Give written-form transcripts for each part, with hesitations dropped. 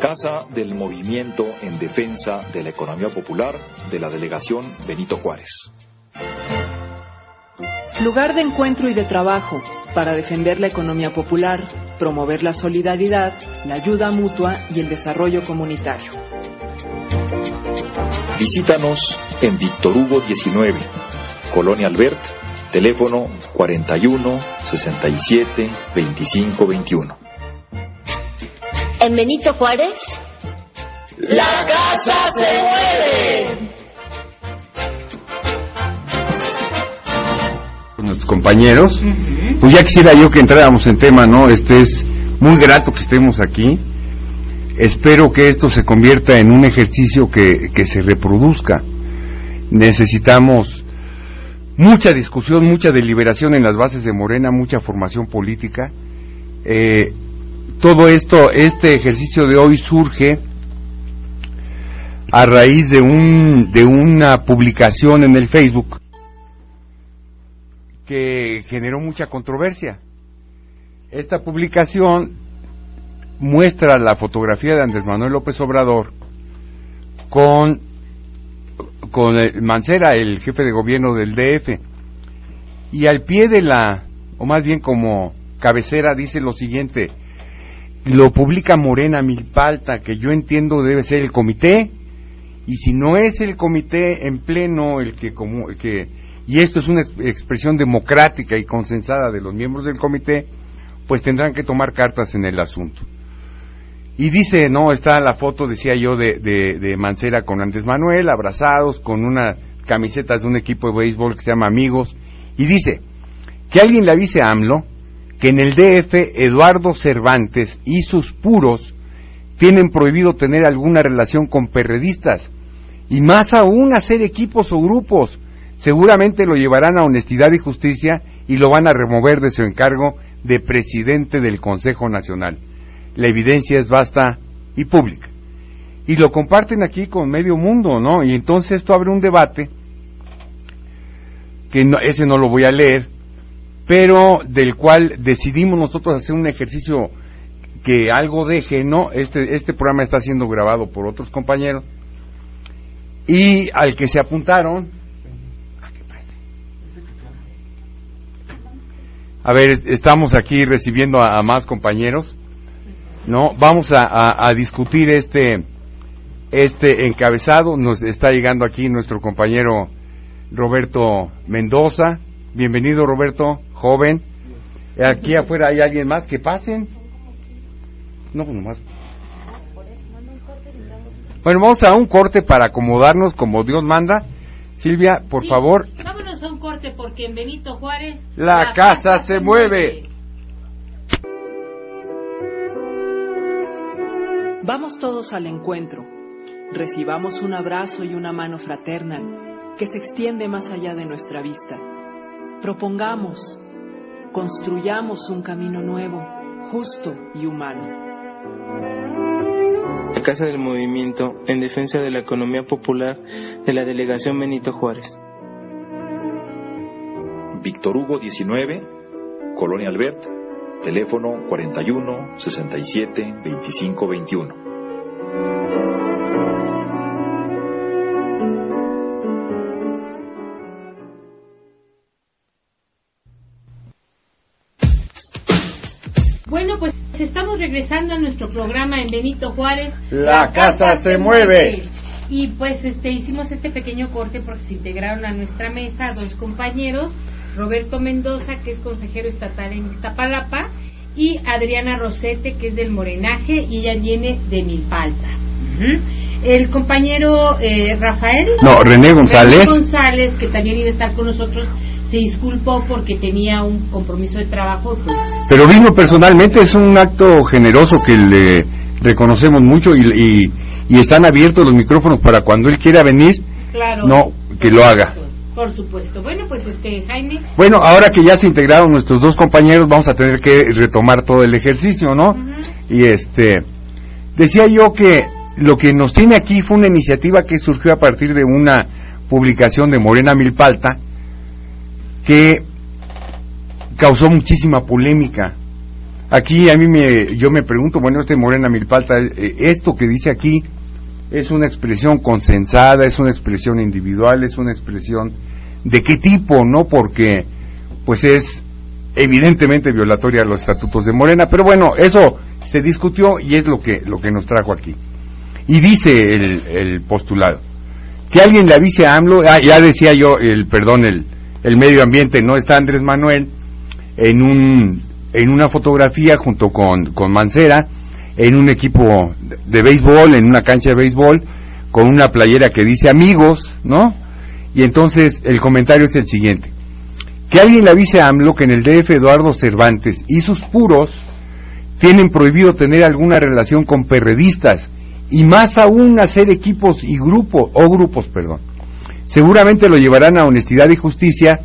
Casa del Movimiento en Defensa de la Economía Popular de la Delegación Benito Juárez. Lugar de encuentro y de trabajo para defender la economía popular, promover la solidaridad, la ayuda mutua y el desarrollo comunitario. Visítanos en Víctor Hugo 19, Colonia Albert, teléfono 41 67 25 21. En Benito Juárez, ¡la casa se mueve! Nuestros compañeros, pues ya quisiera yo que entráramos en tema, ¿no? Es muy grato que estemos aquí. Espero que esto se convierta en un ejercicio que se reproduzca. Necesitamos mucha discusión, mucha deliberación en las bases de Morena, mucha formación política. Todo esto, este ejercicio de hoy surge a raíz de una publicación en el Facebook que generó mucha controversia. Esta publicación muestra la fotografía de Andrés Manuel López Obrador con Mancera, el jefe de gobierno del DF, y al pie de o más bien como cabecera, dice lo siguiente: lo publica Morena Milpalta, que yo entiendo debe ser el comité, y si no es el comité en pleno y esto es una expresión democrática y consensada de los miembros del comité, pues tendrán que tomar cartas en el asunto. Y dice, no, está la foto, decía yo, de Mancera con Andrés Manuel, abrazados, con unas camisetas de un equipo de béisbol que se llama Amigos, y dice, que alguien le avise a AMLO que en el DF Eduardo Cervantes y sus puros tienen prohibido tener alguna relación con perredistas, y más aún hacer equipos o grupos. Seguramente lo llevarán a Honestidad y Justicia y lo van a remover de su encargo de presidente del Consejo Nacional. La evidencia es vasta y pública. Y lo comparten aquí con medio mundo, ¿no? Y entonces esto abre un debate, que ese no lo voy a leer, pero del cual decidimos nosotros hacer un ejercicio que algo deje, ¿no? Este programa está siendo grabado por otros compañeros, y al que se apuntaron... A ver, estamos aquí recibiendo a más compañeros, ¿no? Vamos a discutir este encabezado. Nos está llegando aquí nuestro compañero Roberto Mendoza. Bienvenido, Roberto, joven. Aquí afuera hay alguien más, que pasen. No, pues nomás. Bueno, vamos a un corte para acomodarnos como Dios manda. Silvia, por favor. Vámonos a un corte porque en Benito Juárez la casa se mueve. Vamos todos al encuentro. Recibamos un abrazo y una mano fraterna que se extiende más allá de nuestra vista. Propongamos, construyamos un camino nuevo, justo y humano. Casa del Movimiento en Defensa de la Economía Popular de la Delegación Benito Juárez. Víctor Hugo 19, Colonia Albert, teléfono 41 67 25 21. Bueno, pues estamos regresando a nuestro programa en Benito Juárez. La casa se mueve. Y pues hicimos este pequeño corte porque se integraron a nuestra mesa dos compañeros, Roberto Mendoza, que es consejero estatal en Iztapalapa, y Adriana Rosete, que es del Morenaje, y ella viene de Milpalta. El compañero René González, que también iba a estar con nosotros, se disculpó porque tenía un compromiso de trabajo. Pues, pero vino personalmente, es un acto generoso que le reconocemos mucho, y están abiertos los micrófonos para cuando él quiera venir, claro, que lo haga. Por supuesto. Bueno, pues Jaime. Bueno, ahora que ya se integraron nuestros dos compañeros, vamos a tener que retomar todo el ejercicio, ¿no? Y decía yo que lo que nos tiene aquí fue una iniciativa que surgió a partir de una publicación de Morena Milpalta que causó muchísima polémica. Aquí yo me pregunto, bueno, Morena Milpalta, esto que dice aquí es una expresión consensada, es una expresión individual, es una expresión de qué tipo, ¿no? Porque pues es evidentemente violatoria a los estatutos de Morena, pero bueno, eso se discutió y es lo que nos trajo aquí. Y dice el postulado, que alguien le avise a AMLO, ya decía yo, el medio ambiente, no está Andrés Manuel en una fotografía junto con Mancera, en un equipo de béisbol, en una cancha de béisbol, con una playera que dice amigos, ¿no? Y entonces el comentario es el siguiente: que alguien le avise a AMLO que en el DF Eduardo Cervantes y sus puros tienen prohibido tener alguna relación con perredistas, y más aún hacer equipos y grupos. Seguramente lo llevarán a Honestidad y Justicia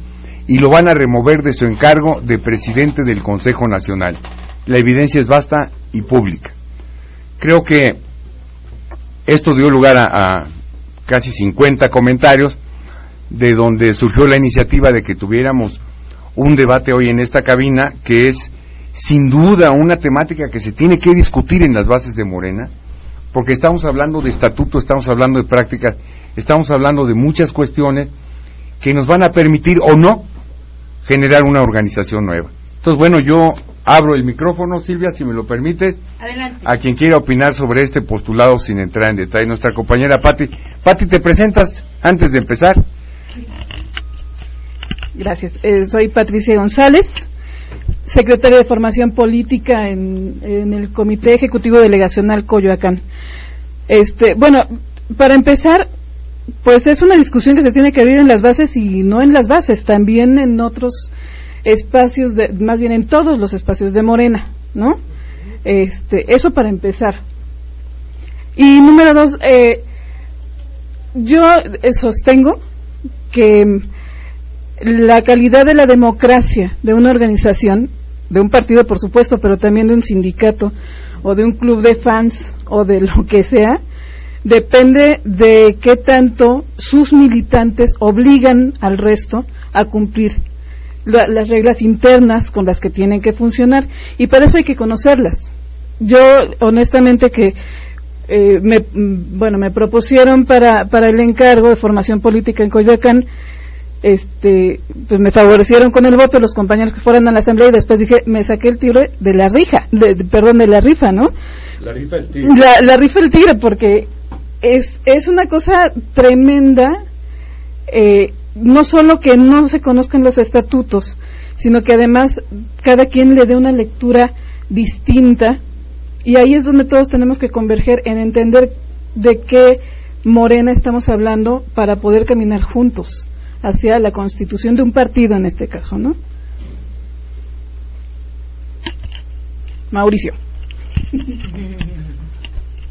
y lo van a remover de su encargo de presidente del Consejo Nacional. La evidencia es vasta y pública. Creo que esto dio lugar a casi 50 comentarios, de donde surgió la iniciativa de que tuviéramos un debate hoy en esta cabina, que es sin duda una temática que se tiene que discutir en las bases de Morena, porque estamos hablando de estatuto, estamos hablando de prácticas, estamos hablando de muchas cuestiones que nos van a permitir o no generar una organización nueva. Entonces, bueno, yo abro el micrófono, Silvia, si me lo permite. Adelante. A quien quiera opinar sobre este postulado sin entrar en detalle. Nuestra compañera Pati. Pati, ¿te presentas antes de empezar? Gracias. Soy Patricia González, secretaria de Formación Política en el Comité Ejecutivo Delegacional Coyoacán. Bueno, para empezar, pues es una discusión que se tiene que abrir en las bases y no en las bases, también en otros espacios, más bien en todos los espacios de Morena, ¿no? Eso para empezar. Y número 2, yo sostengo que la calidad de la democracia de una organización, de un partido por supuesto, pero también de un sindicato o de un club de fans o de lo que sea, depende de qué tanto sus militantes obligan al resto a cumplir las reglas internas con las que tienen que funcionar, y para eso hay que conocerlas. Yo honestamente que me propusieron para el encargo de formación política en Coyoacán, pues me favorecieron con el voto los compañeros que fueran a la asamblea, y después dije, me saqué el tiro de la rifa, de la rifa, ¿no? La rifa del tigre. La rifa del tigre, porque es una cosa tremenda, no solo que no se conozcan los estatutos, sino que además cada quien le dé una lectura distinta, y ahí es donde todos tenemos que converger en entender de qué Morena estamos hablando para poder caminar juntos hacia la constitución de un partido en este caso, ¿no? Mauricio.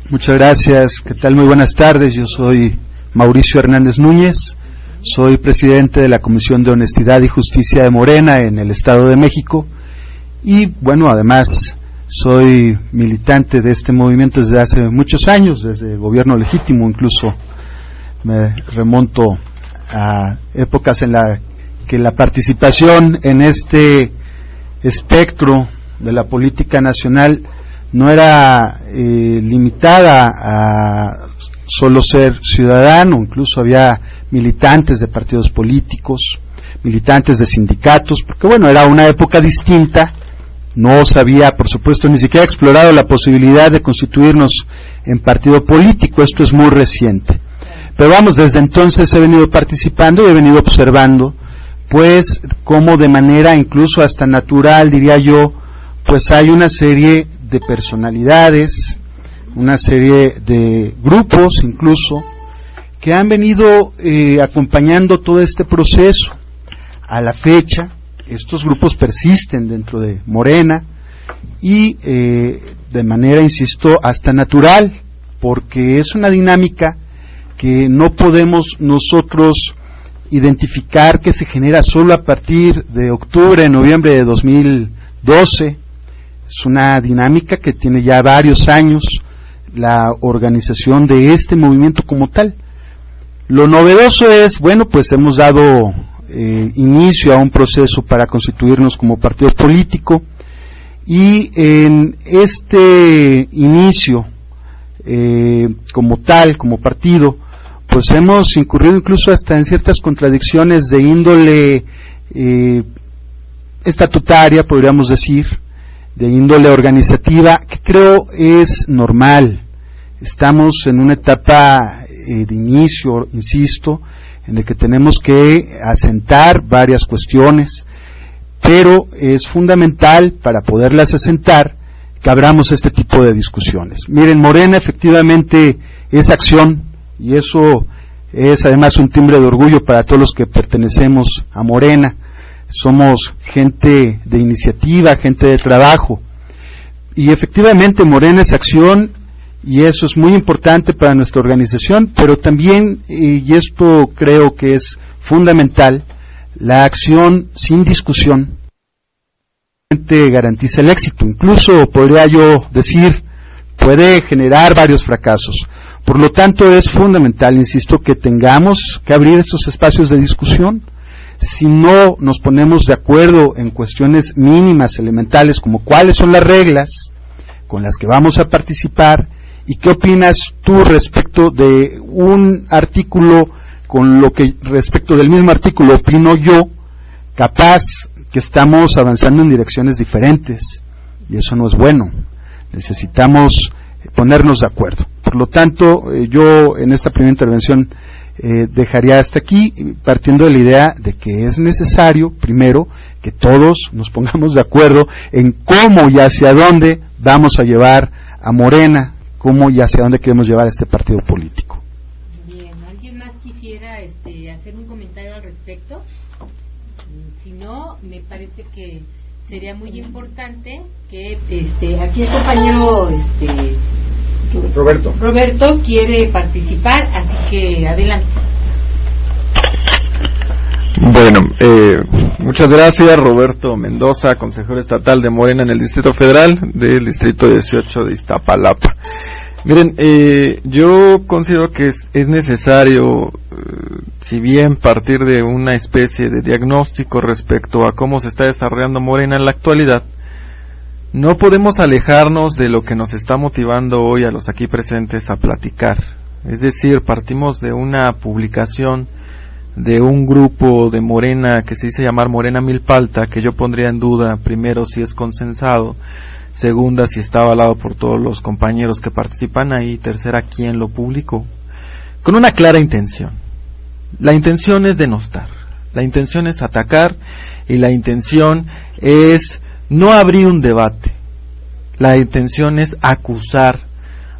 Muchas gracias, ¿qué tal? Muy buenas tardes, yo soy Mauricio Hernández Núñez, soy presidente de la Comisión de Honestidad y Justicia de Morena en el Estado de México, y bueno, además soy militante de este movimiento desde hace muchos años, desde el gobierno legítimo, incluso me remonto a épocas en la que la participación en este espectro de la política nacional no era limitada a solo ser ciudadano, incluso había militantes de partidos políticos, militantes de sindicatos, porque bueno, era una época distinta, no se había, por supuesto, ni siquiera explorado la posibilidad de constituirnos en partido político, esto es muy reciente. Pero vamos, desde entonces he venido participando y he venido observando, pues, cómo de manera incluso hasta natural, diría yo, pues hay una serie de personalidades, una serie de grupos incluso, que han venido acompañando todo este proceso. A la fecha, estos grupos persisten dentro de Morena y de manera, insisto, hasta natural, porque es una dinámica que no podemos nosotros identificar que se genera solo a partir de octubre, noviembre de 2012. Es una dinámica que tiene ya varios años la organización de este movimiento como tal. Lo novedoso es, bueno, pues hemos dado inicio a un proceso para constituirnos como partido político, Y en este inicio, como tal, como partido, pues hemos incurrido incluso hasta en ciertas contradicciones de índole estatutaria, podríamos decir, de índole organizativa, que creo es normal. Estamos en una etapa de inicio, insisto, en el que tenemos que asentar varias cuestiones, pero es fundamental para poderlas asentar que abramos este tipo de discusiones. Miren, Morena efectivamente es acción, y eso es además un timbre de orgullo para todos los que pertenecemos a Morena. Somos gente de iniciativa, gente de trabajo, y efectivamente Morena es acción, y eso es muy importante para nuestra organización, pero también, y esto creo que es fundamental, la acción sin discusión garantiza el éxito. Incluso podría yo decir, puede generar varios fracasos. Por lo tanto, es fundamental, insisto, que tengamos que abrir estos espacios de discusión. Si no nos ponemos de acuerdo en cuestiones mínimas, elementales, como cuáles son las reglas con las que vamos a participar, y qué opinas tú respecto de un artículo con lo que respecto del mismo artículo opino yo, capaz que estamos avanzando en direcciones diferentes, y eso no es bueno. Necesitamos ponernos de acuerdo. Por lo tanto, yo en esta primera intervención dejaría hasta aquí, partiendo de la idea de que es necesario, primero, que todos nos pongamos de acuerdo en cómo y hacia dónde vamos a llevar a Morena, cómo y hacia dónde queremos llevar a este partido político. Bien, ¿alguien más quisiera hacer un comentario al respecto? Si no, me parece que sería muy importante que aquí el compañero Roberto quiere participar, así que adelante. Bueno, muchas gracias. Roberto Mendoza, consejero estatal de Morena en el Distrito Federal, del Distrito 18 de Iztapalapa. Miren, yo considero que es necesario, si bien partir de una especie de diagnóstico respecto a cómo se está desarrollando Morena en la actualidad, no podemos alejarnos de lo que nos está motivando hoy a los aquí presentes a platicar. Es decir, partimos de una publicación de un grupo de Morena que se dice llamar Morena Milpalta, que yo pondría en duda, primero, si es consensado, segunda, si está avalado por todos los compañeros que participan ahí, tercera, quién lo publicó, con una clara intención. La intención es denostar, la intención es atacar, y la intención es no abrir un debate. La intención es acusar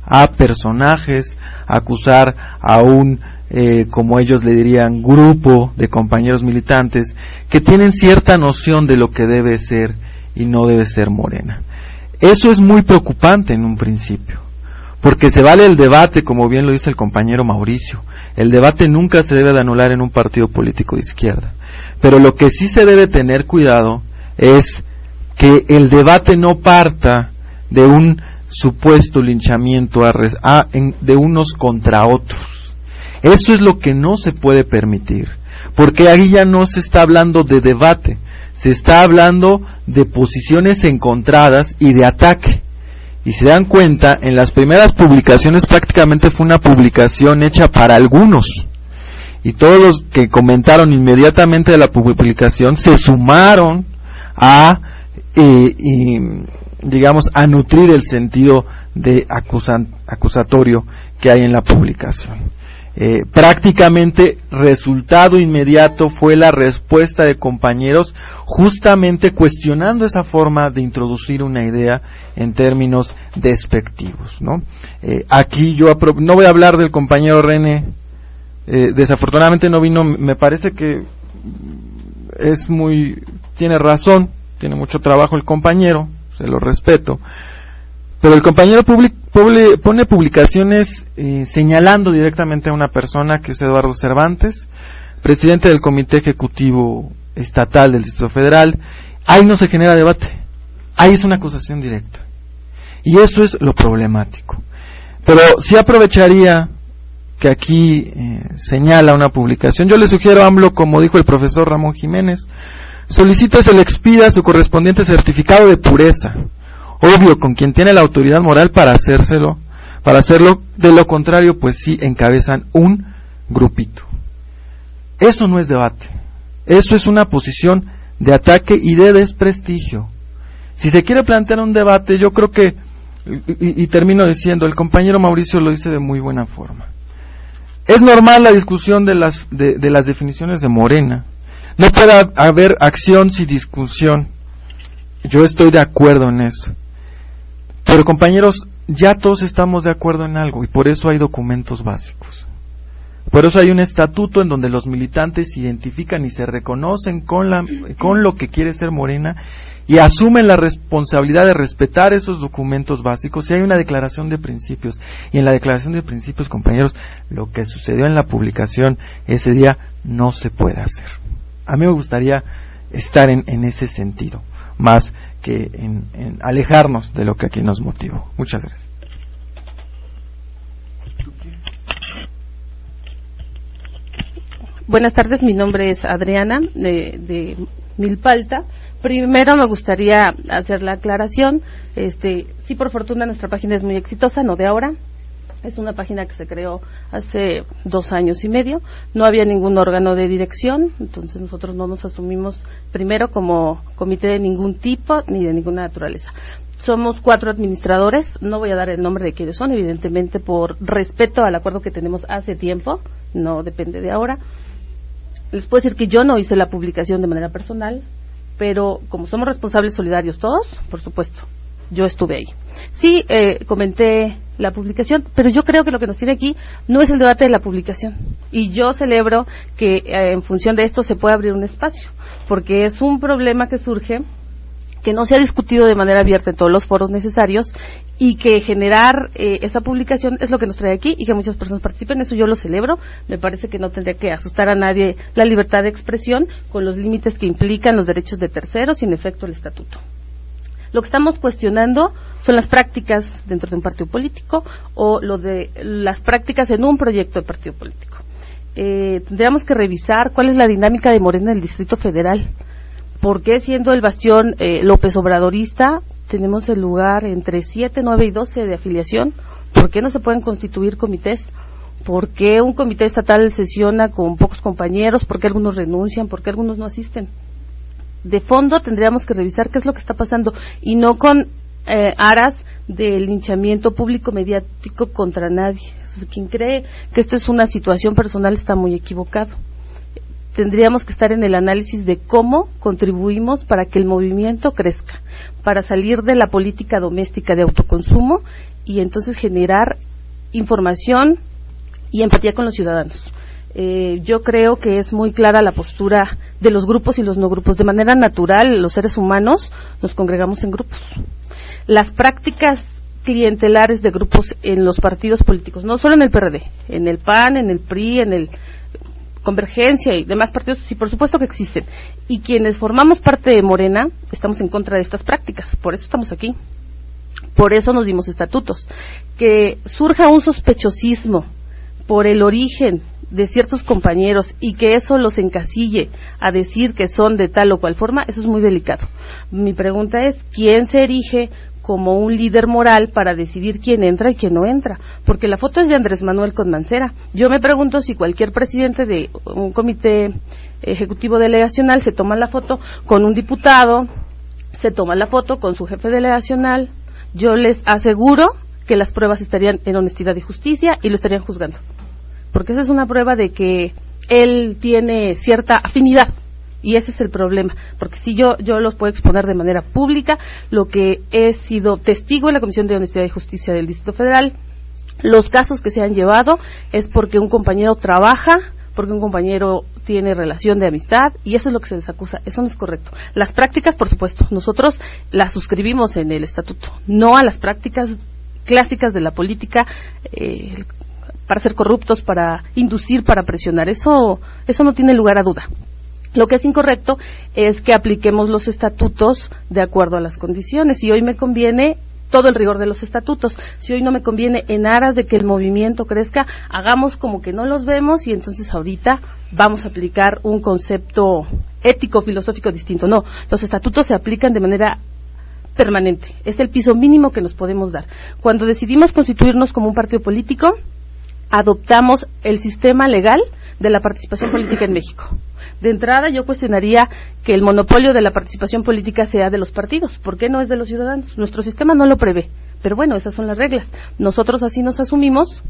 a personajes, acusar a un, como ellos le dirían, grupo de compañeros militantes que tienen cierta noción de lo que debe ser y no debe ser Morena. Eso es muy preocupante en un principio, porque se vale el debate, como bien lo dice el compañero Mauricio. El debate nunca se debe de anular en un partido político de izquierda, pero lo que sí se debe tener cuidado es que el debate no parta de un supuesto linchamiento de unos contra otros. Eso es lo que no se puede permitir, porque ahí ya no se está hablando de debate, se está hablando de posiciones encontradas y de ataque. Y se dan cuenta, en las primeras publicaciones prácticamente fue una publicación hecha para algunos, y todos los que comentaron inmediatamente de la publicación se sumaron a digamos, a nutrir el sentido de acusatorio que hay en la publicación. Prácticamente resultado inmediato fue la respuesta de compañeros justamente cuestionando esa forma de introducir una idea en términos despectivos, ¿no? Aquí yo no voy a hablar del compañero René, desafortunadamente no vino, me parece que tiene razón, tiene mucho trabajo el compañero, se lo respeto, pero el compañero pone publicaciones señalando directamente a una persona que es Eduardo Cervantes, presidente del Comité Ejecutivo Estatal del Distrito Federal. Ahí no se genera debate, ahí es una acusación directa, y eso es lo problemático. Pero sí aprovecharía que aquí señala una publicación. Yo le sugiero a AMLO, como dijo el profesor Ramón Jiménez, solicita se le expida su correspondiente certificado de pureza, obvio, con quien tiene la autoridad moral para hacerlo. De lo contrario, pues sí encabezan un grupito. Eso no es debate. Eso es una posición de ataque y de desprestigio. Si se quiere plantear un debate, yo creo que, y termino diciendo, el compañero Mauricio lo dice de muy buena forma. Es normal la discusión de las definiciones de Morena. No puede haber acción sin discusión. Yo estoy de acuerdo en eso. Pero compañeros, ya todos estamos de acuerdo en algo y por eso hay documentos básicos. Por eso hay un estatuto en donde los militantes se identifican y se reconocen con lo que quiere ser Morena y asumen la responsabilidad de respetar esos documentos básicos. Y hay una declaración de principios. Y en la declaración de principios, compañeros, lo que sucedió en la publicación ese día no se puede hacer. A mí me gustaría estar en ese sentido, más que en alejarnos de lo que aquí nos motivó. Muchas gracias. Buenas tardes, mi nombre es Adriana de Milpalta. Primero me gustaría hacer la aclaración, sí, por fortuna nuestra página es muy exitosa, no de ahora. Es una página que se creó hace 2 años y medio, no había ningún órgano de dirección, entonces nosotros no nos asumimos primero como comité de ningún tipo ni de ninguna naturaleza. Somos 4 administradores, no voy a dar el nombre de quiénes son, evidentemente por respeto al acuerdo que tenemos hace tiempo, no depende de ahora. Les puedo decir que yo no hice la publicación de manera personal, pero como somos responsables solidarios todos, por supuesto, yo estuve ahí. Sí, comenté la publicación, pero yo creo que lo que nos tiene aquí no es el debate de la publicación. Y yo celebro que en función de esto se pueda abrir un espacio, porque es un problema que surge, que no se ha discutido de manera abierta en todos los foros necesarios y que generar esa publicación es lo que nos trae aquí y que muchas personas participen. Eso yo lo celebro. Me parece que no tendría que asustar a nadie la libertad de expresión con los límites que implican los derechos de terceros y en efecto el estatuto. Lo que estamos cuestionando son las prácticas dentro de un partido político o lo de las prácticas en un proyecto de partido político. Tendríamos que revisar cuál es la dinámica de Morena en el Distrito Federal. ¿Por qué siendo el bastión López Obradorista tenemos el lugar entre 7, 9 y 12 de afiliación? ¿Por qué no se pueden constituir comités? ¿Por qué un comité estatal sesiona con pocos compañeros? ¿Por qué algunos renuncian? ¿Por qué algunos no asisten? De fondo tendríamos que revisar qué es lo que está pasando y no con aras del linchamiento público mediático contra nadie. O sea, quien cree que esto es una situación personal está muy equivocado. Tendríamos que estar en el análisis de cómo contribuimos para que el movimiento crezca, para salir de la política doméstica de autoconsumo y entonces generar información y empatía con los ciudadanos. Yo creo que es muy clara la postura de los grupos y los no grupos. De manera natural, los seres humanos nos congregamos en grupos. Las prácticas clientelares de grupos en los partidos políticos, no solo en el PRD, en el PAN, en el PRI, en el Convergencia y demás partidos, sí, por supuesto que existen. Y quienes formamos parte de Morena estamos en contra de estas prácticas, por eso estamos aquí. Por eso nos dimos estatutos. Que surja un sospechosismo por el origen de ciertos compañeros y que eso los encasille a decir que son de tal o cual forma, eso es muy delicado. Mi pregunta es, ¿quién se erige como un líder moral para decidir quién entra y quién no entra? Porque la foto es de Andrés Manuel con Mancera. Yo me pregunto si cualquier presidente de un comité ejecutivo delegacional se toma la foto con un diputado, se toma la foto con su jefe delegacional, yo les aseguro que las pruebas estarían en honestidad y justicia y lo estarían juzgando. Porque esa es una prueba de que él tiene cierta afinidad y ese es el problema, porque si yo los puedo exponer de manera pública, lo que he sido testigo en la Comisión de Honestidad y Justicia del Distrito Federal, los casos que se han llevado es porque un compañero trabaja, porque un compañero tiene relación de amistad y eso es lo que se les acusa, eso no es correcto. Las prácticas, por supuesto, nosotros las suscribimos en el estatuto, no a las prácticas clásicas de la política, para ser corruptos, para inducir, para presionar, eso no tiene lugar a duda. Lo que es incorrecto es que apliquemos los estatutos de acuerdo a las condiciones. Si hoy me conviene, todo el rigor de los estatutos. Si hoy no me conviene, en aras de que el movimiento crezca, hagamos como que no los vemos y entonces ahorita vamos a aplicar un concepto ético, filosófico distinto. No, los estatutos se aplican de manera permanente, es el piso mínimo que nos podemos dar. Cuando decidimos constituirnos como un partido político, adoptamos el sistema legal de la participación política en México. De entrada, yo cuestionaría que el monopolio de la participación política sea de los partidos. ¿Por qué no es de los ciudadanos? Nuestro sistema no lo prevé. Pero bueno, esas son las reglas. Nosotros así nos asumimos,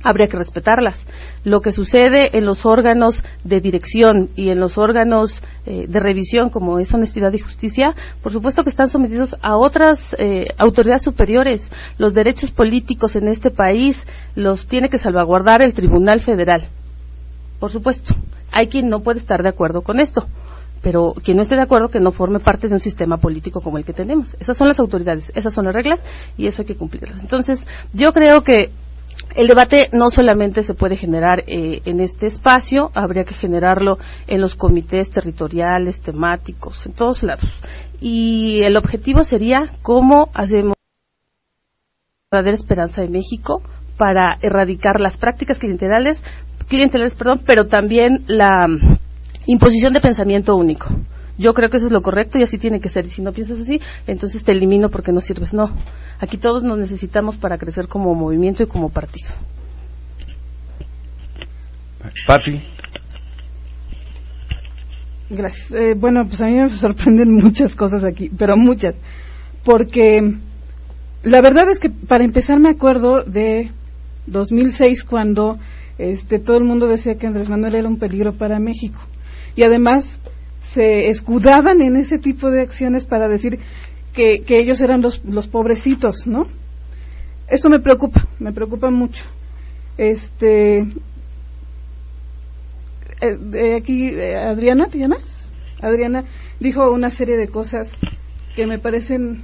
habría que respetarlas. Lo que sucede en los órganos de dirección y en los órganos de revisión, como es Honestidad y Justicia, por supuesto que están sometidos a otras autoridades superiores. Los derechos políticos en este país los tiene que salvaguardar el Tribunal Federal. Por supuesto, hay quien no puede estar de acuerdo con esto, pero quien no esté de acuerdo que no forme parte de un sistema político como el que tenemos. Esas son las autoridades, esas son las reglas y eso hay que cumplirlas. Entonces, yo creo que el debate no solamente se puede generar en este espacio, habría que generarlo en los comités territoriales, temáticos, en todos lados. Y el objetivo sería cómo hacemos la verdadera esperanza de México para erradicar las prácticas clientelares, pero también la imposición de pensamiento único. Yo creo que eso es lo correcto y así tiene que ser. Y si no piensas así, entonces te elimino porque no sirves. No, aquí todos nos necesitamos para crecer como movimiento y como partido. Pati. Gracias. Bueno, pues a mí me sorprenden muchas cosas aquí, pero muchas. Porque la verdad es que para empezar me acuerdo de 2006 cuando todo el mundo decía que Andrés Manuel era un peligro para México. Y además se escudaban en ese tipo de acciones para decir que ellos eran los pobrecitos, ¿no? Esto me preocupa mucho. Aquí, Adriana, ¿te llamas? Adriana dijo una serie de cosas que me parecen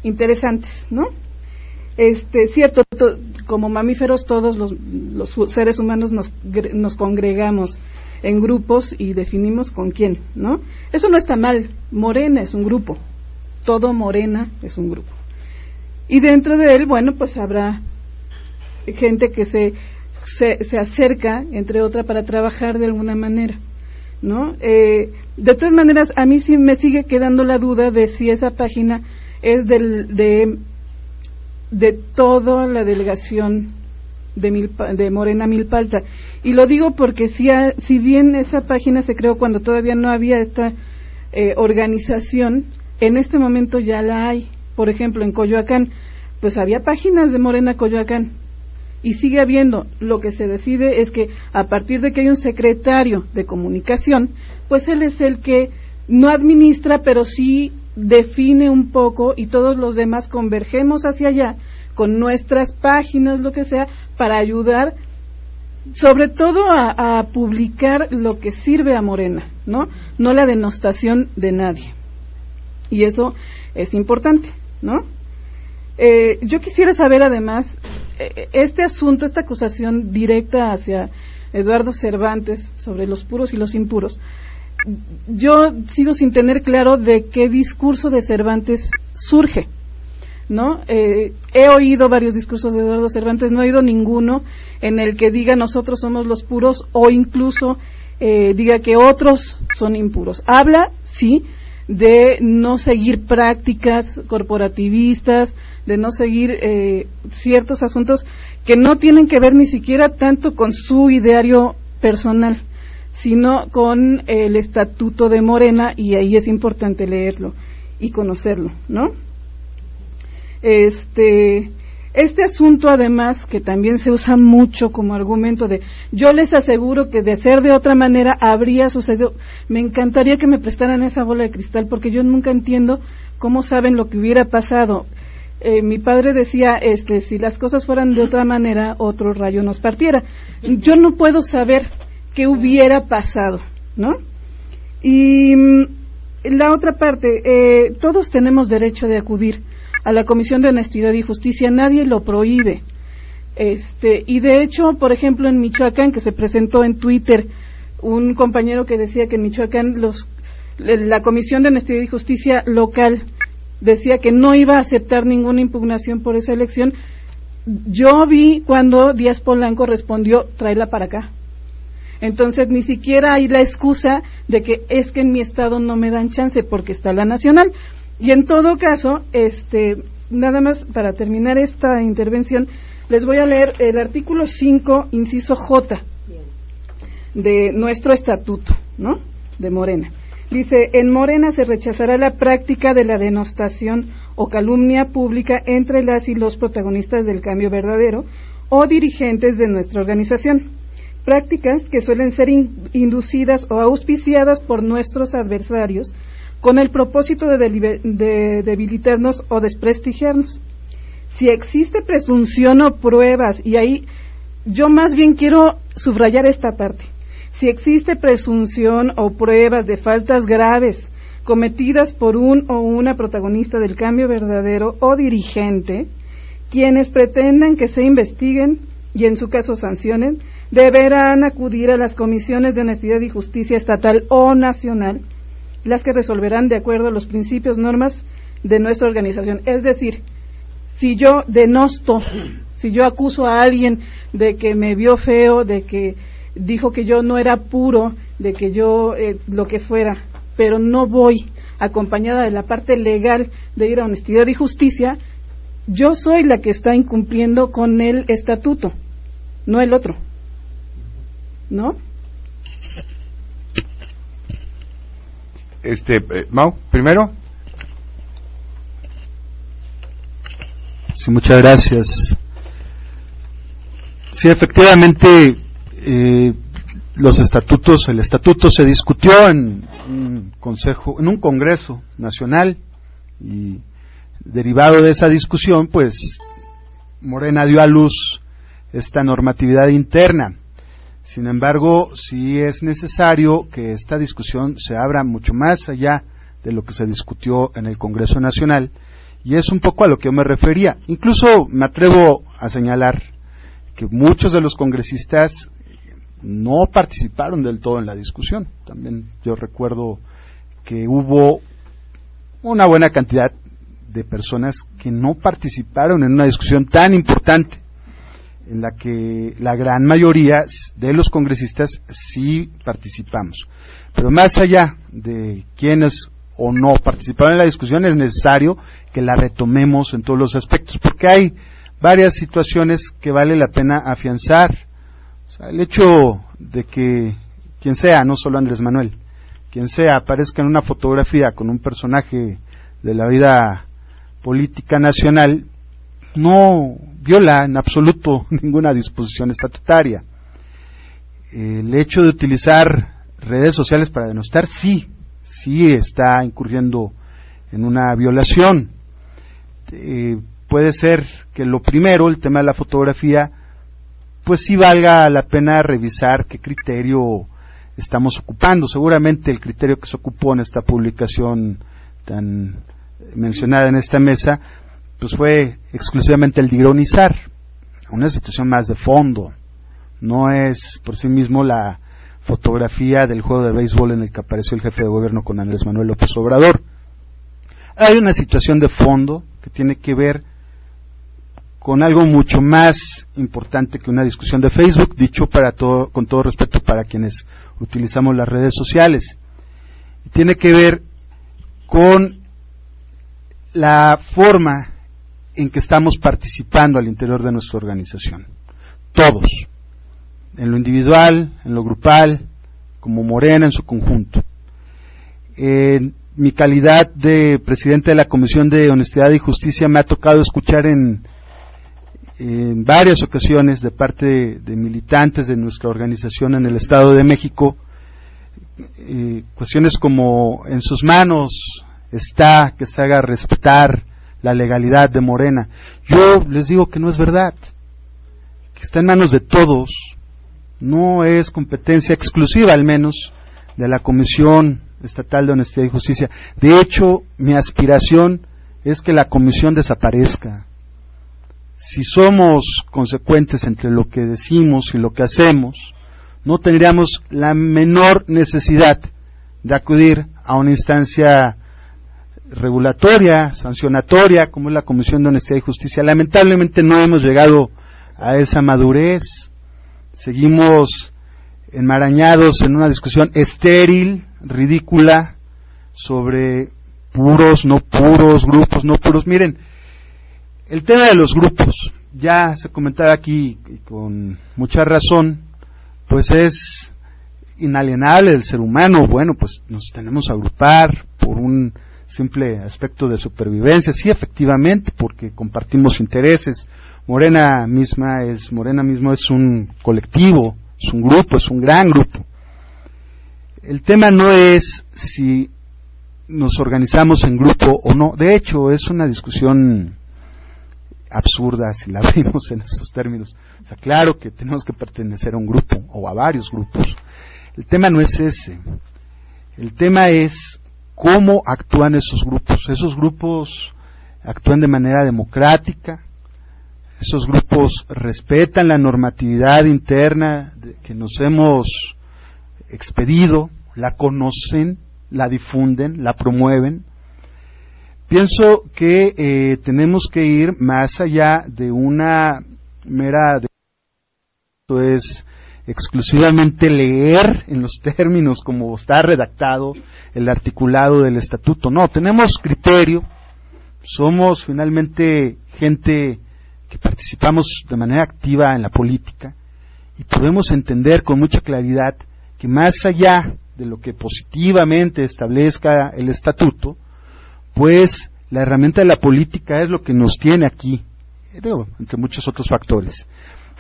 interesantes, ¿no? Cierto, como mamíferos todos los seres humanos nos congregamos en grupos y definimos con quién, ¿no? Eso no está mal. Morena es un grupo, todo Morena es un grupo. Y dentro de él, bueno, pues habrá gente que se acerca, entre otras, para trabajar de alguna manera, ¿no? De todas maneras, a mí sí me sigue quedando la duda de si esa página es de toda la delegación de Morena Milpalta, y lo digo porque si bien esa página se creó cuando todavía no había esta organización, en este momento ya la hay. Por ejemplo, en Coyoacán, pues había páginas de Morena Coyoacán y sigue habiendo. Lo que se decide es que a partir de que hay un secretario de comunicación, pues él es el que no administra, pero sí define un poco, y todos los demás convergemos hacia allá con nuestras páginas, lo que sea, para ayudar sobre todo a publicar lo que sirve a Morena, ¿no? No la denostación de nadie. Y eso es importante, ¿no? Yo quisiera saber además, este asunto, esta acusación directa hacia Eduardo Cervantes sobre los puros y los impuros, yo sigo sin tener claro de qué discurso de Cervantes surge, ¿no? He oído varios discursos de Eduardo Cervantes, no he oído ninguno en el que diga nosotros somos los puros, o incluso diga que otros son impuros. Habla, sí, de no seguir prácticas corporativistas, de no seguir ciertos asuntos que no tienen que ver ni siquiera tanto con su ideario personal, sino con el estatuto de Morena, y ahí es importante leerlo y conocerlo, ¿no? Este asunto, además, que también se usa mucho como argumento de yo les aseguro que de ser de otra manera habría sucedido. Me encantaría que me prestaran esa bola de cristal, porque yo nunca entiendo cómo saben lo que hubiera pasado. Mi padre decía, si las cosas fueran de otra manera, otro rayo nos partiera. Yo no puedo saber qué hubiera pasado, ¿no? Y la otra parte, todos tenemos derecho de acudir a la Comisión de Honestidad y Justicia, nadie lo prohíbe. Y de hecho, por ejemplo, en Michoacán, que se presentó en Twitter un compañero que decía que en Michoacán la Comisión de Honestidad y Justicia local decía que no iba a aceptar ninguna impugnación por esa elección. Yo vi cuando Díaz Polanco respondió, tráela para acá. Entonces ni siquiera hay la excusa de que es que en mi estado no me dan chance porque está la nacional. Y en todo caso, nada más para terminar esta intervención, les voy a leer el artículo 5, inciso J, de nuestro estatuto, ¿no?, de Morena. Dice: en Morena se rechazará la práctica de la denostación o calumnia pública entre las y los protagonistas del cambio verdadero o dirigentes de nuestra organización, prácticas que suelen ser inducidas o auspiciadas por nuestros adversarios con el propósito de debilitarnos o desprestigiarnos. Si existe presunción o pruebas, y ahí yo más bien quiero subrayar esta parte, si existe presunción o pruebas de faltas graves cometidas por un o una protagonista del cambio verdadero o dirigente, quienes pretendan que se investiguen y en su caso sancionen, deberán acudir a las comisiones de honestidad y justicia estatal o nacional, las que resolverán de acuerdo a los principios, normas de nuestra organización. Es decir, si yo denosto, si yo acuso a alguien de que me vio feo, de que dijo que yo no era puro, de que yo lo que fuera, pero no voy acompañada de la parte legal de ir a honestidad y justicia, yo soy la que está incumpliendo con el estatuto, no el otro, ¿no? Mau, primero. Sí, muchas gracias. Sí, efectivamente, los estatutos, el estatuto se discutió en un congreso nacional, y derivado de esa discusión, pues Morena dio a luz esta normatividad interna. Sin embargo, sí es necesario que esta discusión se abra mucho más allá de lo que se discutió en el Congreso Nacional, y es un poco a lo que yo me refería. Incluso me atrevo a señalar que muchos de los congresistas no participaron del todo en la discusión. También yo recuerdo que hubo una buena cantidad de personas que no participaron en una discusión tan importante, en la que la gran mayoría de los congresistas sí participamos. Pero más allá de quienes o no participaron en la discusión, es necesario que la retomemos en todos los aspectos, porque hay varias situaciones que vale la pena afianzar. O sea, el hecho de que quien sea, no solo Andrés Manuel, quien sea, aparezca en una fotografía con un personaje de la vida política nacional, no viola en absoluto ninguna disposición estatutaria. El hecho de utilizar redes sociales para denostar, sí está incurriendo en una violación. Puede ser que lo primero, el tema de la fotografía, pues sí valga la pena revisar qué criterio estamos ocupando. Seguramente el criterio que se ocupó en esta publicación tan mencionada en esta mesa, pues fue exclusivamente el de ironizar, una situación más de fondo. No es por sí mismo la fotografía del juego de béisbol en el que apareció el jefe de gobierno con Andrés Manuel López Obrador. Hay una situación de fondo que tiene que ver con algo mucho más importante que una discusión de Facebook, dicho con todo respeto para quienes utilizamos las redes sociales. Tiene que ver con la forma en que estamos participando al interior de nuestra organización. Todos, en lo individual, en lo grupal, como Morena en su conjunto. En mi calidad de presidente de la Comisión de Honestidad y Justicia, me ha tocado escuchar en varias ocasiones de parte de militantes de nuestra organización en el Estado de México, cuestiones como: en sus manos está que se haga respetar la legalidad de Morena. Yo les digo que no es verdad, que está en manos de todos, no es competencia exclusiva, al menos, de la Comisión Estatal de Honestidad y Justicia. De hecho, mi aspiración es que la comisión desaparezca. Si somos consecuentes entre lo que decimos y lo que hacemos, no tendríamos la menor necesidad de acudir a una instancia regulatoria, sancionatoria, como es la Comisión de Honestidad y Justicia. Lamentablemente no hemos llegado a esa madurez. Seguimos enmarañados en una discusión estéril, ridícula, sobre puros, no puros, grupos, no puros. Miren, el tema de los grupos, ya se comentaba aquí y con mucha razón, pues es inalienable del ser humano. Bueno, pues nos tenemos que agrupar por un simple aspecto de supervivencia, sí, efectivamente, porque compartimos intereses. Morena mismo es un colectivo, es un grupo, es un gran grupo. El tema no es si nos organizamos en grupo o no. De hecho, es una discusión absurda si la vemos en esos términos. O sea, claro que tenemos que pertenecer a un grupo o a varios grupos. El tema no es ese. El tema es cómo actúan esos grupos. Esos grupos actúan de manera democrática. Esos grupos respetan la normatividad interna que nos hemos expedido, la conocen, la difunden, la promueven. Pienso que tenemos que ir más allá de una mera... Esto es exclusivamente leer en los términos como está redactado el articulado del estatuto. No, tenemos criterio, somos finalmente gente que participamos de manera activa en la política y podemos entender con mucha claridad que más allá de lo que positivamente establezca el estatuto, pues la herramienta de la política es lo que nos tiene aquí, entre muchos otros factores.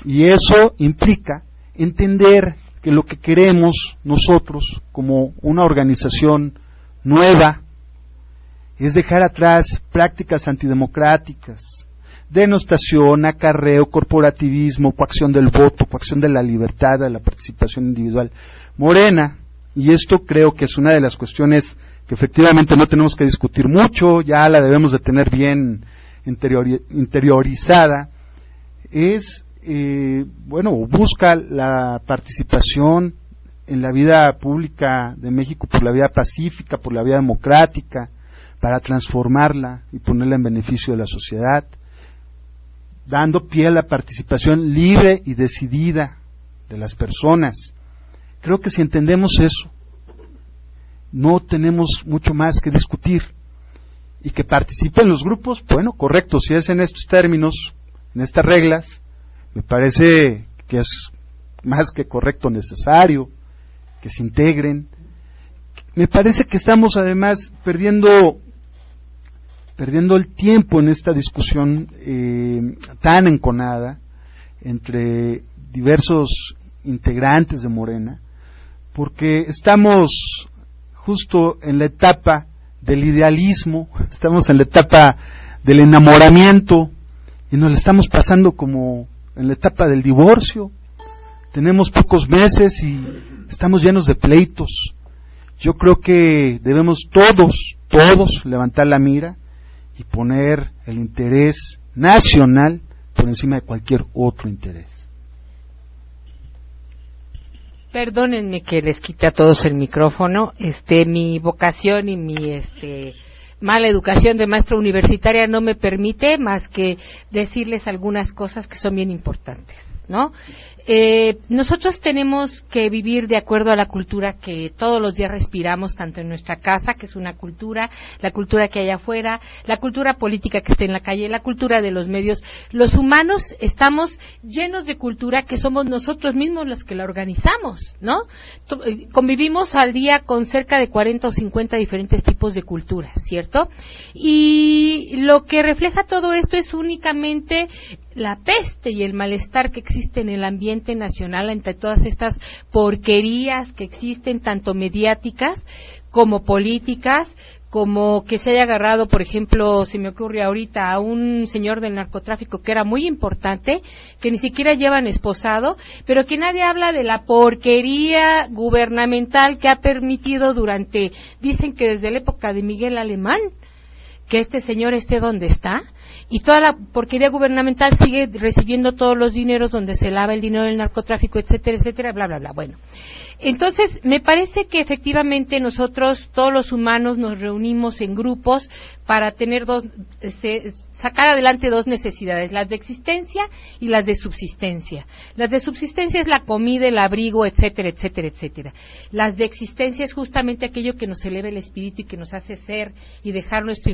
Y eso implica entender que lo que queremos nosotros como una organización nueva es dejar atrás prácticas antidemocráticas, denostación, acarreo, corporativismo, coacción del voto, coacción de la libertad, de la participación individual. Morena, y esto creo que es una de las cuestiones que efectivamente no tenemos que discutir mucho, ya la debemos de tener bien interiorizada, es, busca la participación en la vida pública de México por la vía pacífica, por la vía democrática, para transformarla y ponerla en beneficio de la sociedad, dando pie a la participación libre y decidida de las personas. Creo que si entendemos eso, no tenemos mucho más que discutir. Y que participen los grupos, bueno, correcto, si es en estos términos, en estas reglas, me parece que es más que correcto, necesario, que se integren. Me parece que estamos además perdiendo el tiempo en esta discusión tan enconada entre diversos integrantes de Morena, porque estamos justo en la etapa del idealismo, estamos en la etapa del enamoramiento y nos la estamos pasando como en la etapa del divorcio. Tenemos pocos meses y estamos llenos de pleitos. Yo creo que debemos todos levantar la mira y poner el interés nacional por encima de cualquier otro interés. Perdónenme que les quite a todos el micrófono. Mi vocación y mi mala educación de maestra universitaria no me permite más que decirles algunas cosas que son bien importantes, ¿no? Nosotros tenemos que vivir de acuerdo a la cultura que todos los días respiramos, tanto en nuestra casa, que es una cultura, la cultura que hay afuera, la cultura política que está en la calle, la cultura de los medios. Los humanos estamos llenos de cultura que somos nosotros mismos los que la organizamos, ¿no? Convivimos al día con cerca de 40 o 50 diferentes tipos de culturas, ¿cierto? Y lo que refleja todo esto es únicamente la peste y el malestar que existe en el ambiente nacional entre todas estas porquerías que existen, tanto mediáticas como políticas, como que se haya agarrado, por ejemplo, se me ocurre ahorita, a un señor del narcotráfico que era muy importante, que ni siquiera llevan esposado, pero que nadie habla de la porquería gubernamental que ha permitido dicen que desde la época de Miguel Alemán, que este señor esté donde está, y toda la porquería gubernamental sigue recibiendo todos los dineros donde se lava el dinero del narcotráfico, etcétera, etcétera, bla, bla, bla. Bueno, entonces me parece que efectivamente nosotros, todos los humanos, nos reunimos en grupos para tener sacar adelante dos necesidades, las de existencia y las de subsistencia. Las de subsistencia es la comida, el abrigo, etcétera, etcétera, etcétera. Las de existencia es justamente aquello que nos eleva el espíritu y que nos hace ser y dejar nuestra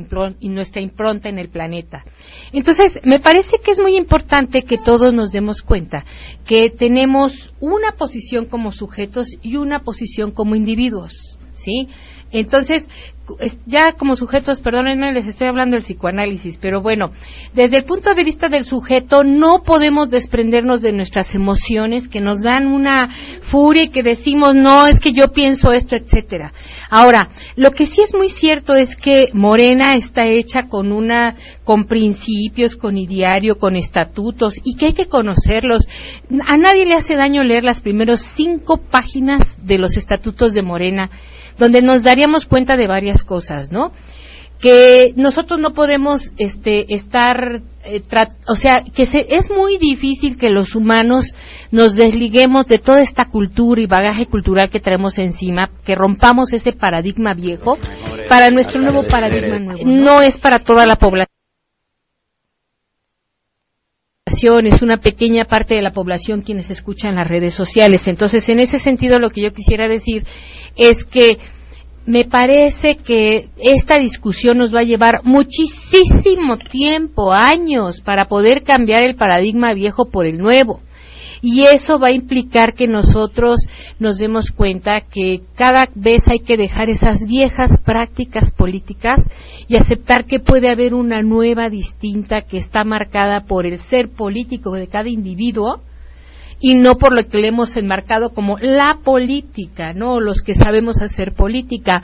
impronta en el planeta. Entonces, me parece que es muy importante que todos nos demos cuenta que tenemos una posición como sujetos y una posición como individuos, ¿sí? Entonces, ya como sujetos, perdónenme, les estoy hablando del psicoanálisis, pero bueno, desde el punto de vista del sujeto no podemos desprendernos de nuestras emociones que nos dan una furia y que decimos, no, es que yo pienso esto, etcétera. Ahora, lo que sí es muy cierto es que Morena está hecha con principios, con ideario, con estatutos, y que hay que conocerlos. A nadie le hace daño leer las primeras 5 páginas de los estatutos de Morena, donde nos daríamos cuenta de varias cosas, ¿no? Que nosotros no podemos es muy difícil que los humanos nos desliguemos de toda esta cultura y bagaje cultural que traemos encima, que rompamos ese paradigma viejo para nuestro nuevo paradigma nuevo. No es para toda la población. Es una pequeña parte de la población quienes escuchan las redes sociales. Entonces, en ese sentido, lo que yo quisiera decir es que me parece que esta discusión nos va a llevar muchísimo tiempo, años, para poder cambiar el paradigma viejo por el nuevo. Y eso va a implicar que nosotros nos demos cuenta que cada vez hay que dejar esas viejas prácticas políticas y aceptar que puede haber una nueva distinta que está marcada por el ser político de cada individuo y no por lo que le hemos enmarcado como la política, ¿no? Los que sabemos hacer política.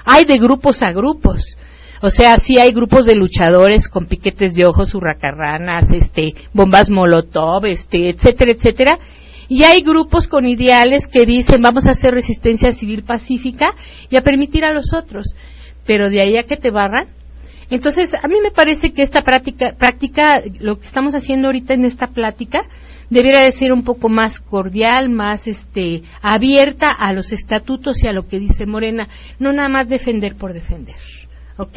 Hay de grupos a grupos. O sea, sí hay grupos de luchadores con piquetes de ojos, hurracarranas, bombas molotov, etcétera, etcétera. Y hay grupos con ideales que dicen vamos a hacer resistencia civil pacífica y a permitir a los otros. Pero de ahí a que te barran. Entonces, a mí me parece que esta práctica, lo que estamos haciendo ahorita en esta plática, debiera de ser un poco más cordial, más abierta a los estatutos y a lo que dice Morena, no nada más defender por defender. ¿Ok?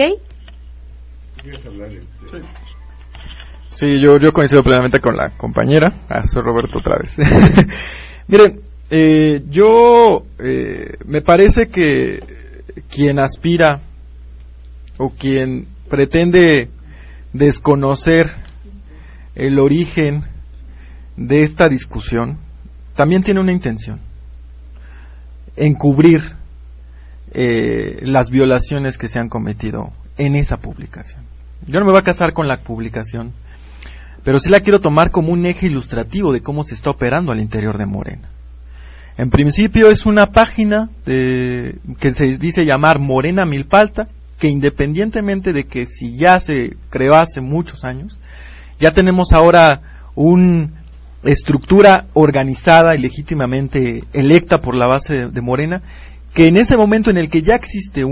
Sí, yo coincido plenamente con la compañera. Soy Roberto otra vez. Miren, me parece que quien aspira o quien pretende desconocer el origen de esta discusión también tiene una intención: encubrir las violaciones que se han cometido en esa publicación. Yo no me voy a casar con la publicación, pero sí la quiero tomar como un eje ilustrativo de cómo se está operando al interior de Morena. En principio es una página que se dice llamar Morena Milpalta, que independientemente de que si ya se creó hace muchos años, ya tenemos ahora una estructura organizada y legítimamente electa por la base de Morena, que en ese momento en el que ya existe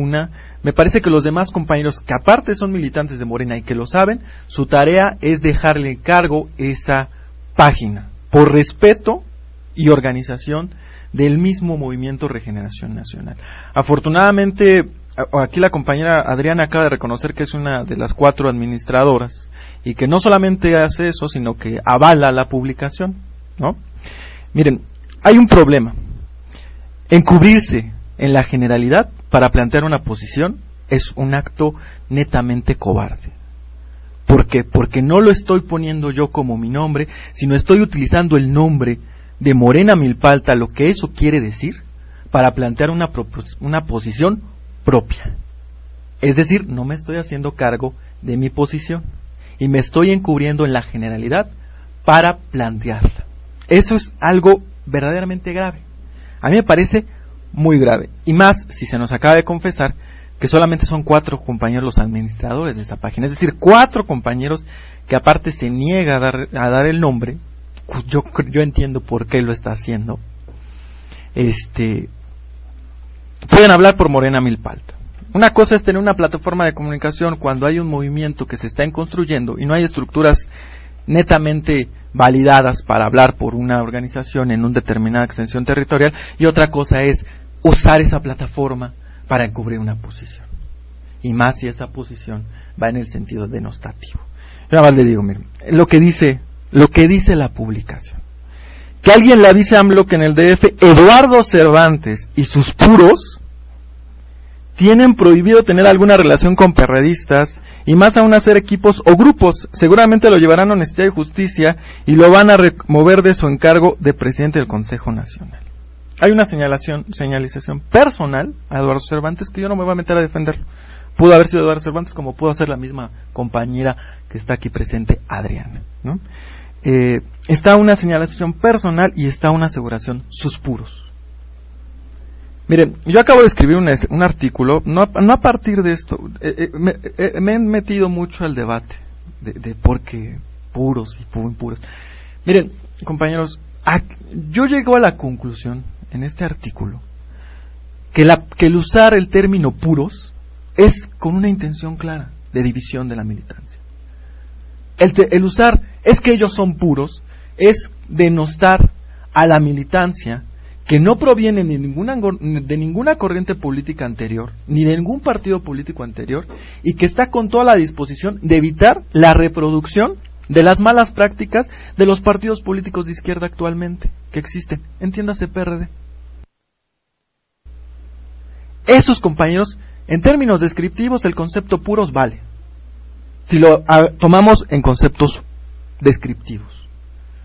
me parece que los demás compañeros que aparte son militantes de Morena y que lo saben, su tarea es dejarle en cargo esa página, por respeto y organización del mismo Movimiento Regeneración Nacional. Afortunadamente, aquí la compañera Adriana acaba de reconocer que es una de las 4 administradoras, y que no solamente hace eso, sino que avala la publicación, ¿no? Miren, hay un problema. Encubrirse en la generalidad para plantear una posición es un acto netamente cobarde. ¿Por qué? Porque no lo estoy poniendo yo como mi nombre, sino estoy utilizando el nombre de Morena Milpalta, lo que eso quiere decir, para plantear una posición propia. Es decir, no me estoy haciendo cargo de mi posición y me estoy encubriendo en la generalidad para plantearla. Eso es algo verdaderamente grave. A mí me parece muy grave, y más si se nos acaba de confesar que solamente son 4 compañeros los administradores de esa página, es decir, 4 compañeros que aparte se niega a dar el nombre. Yo entiendo por qué lo está haciendo. Pueden hablar por Morena Milpalta, Una cosa es tener una plataforma de comunicación cuando hay un movimiento que se está construyendo y no hay estructuras netamente validadas para hablar por una organización en una determinada extensión territorial, y otra cosa es usar esa plataforma para encubrir una posición, y más si esa posición va en el sentido denostativo. Yo nada más le digo, miren, lo que dice la publicación, que alguien le avise a AMLO que en el DF Eduardo Cervantes y sus puros tienen prohibido tener alguna relación con perredistas, y más aún hacer equipos o grupos. Seguramente lo llevarán a Honestidad y Justicia y lo van a remover de su encargo de presidente del Consejo Nacional. Hay una señalización personal a Eduardo Cervantes que yo no me voy a meter a defenderlo. Pudo haber sido Eduardo Cervantes como pudo ser la misma compañera que está aquí presente, Adriana, ¿no? Está una señalización personal y está una aseguración, sus puros. Miren, yo acabo de escribir un artículo, no a partir de esto, me he metido mucho al debate de por qué puros y impuros. Miren, compañeros, yo llego a la conclusión en este artículo que el usar el término puros es con una intención clara de división de la militancia. El usar es que ellos son puros es denostar a la militancia que no proviene de ninguna corriente política anterior, ni de ningún partido político anterior, y que está con toda la disposición de evitar la reproducción de las malas prácticas de los partidos políticos de izquierda actualmente que existen, entiéndase PRD. Esos, compañeros, en términos descriptivos, el concepto puros vale, si lo tomamos en conceptos descriptivos.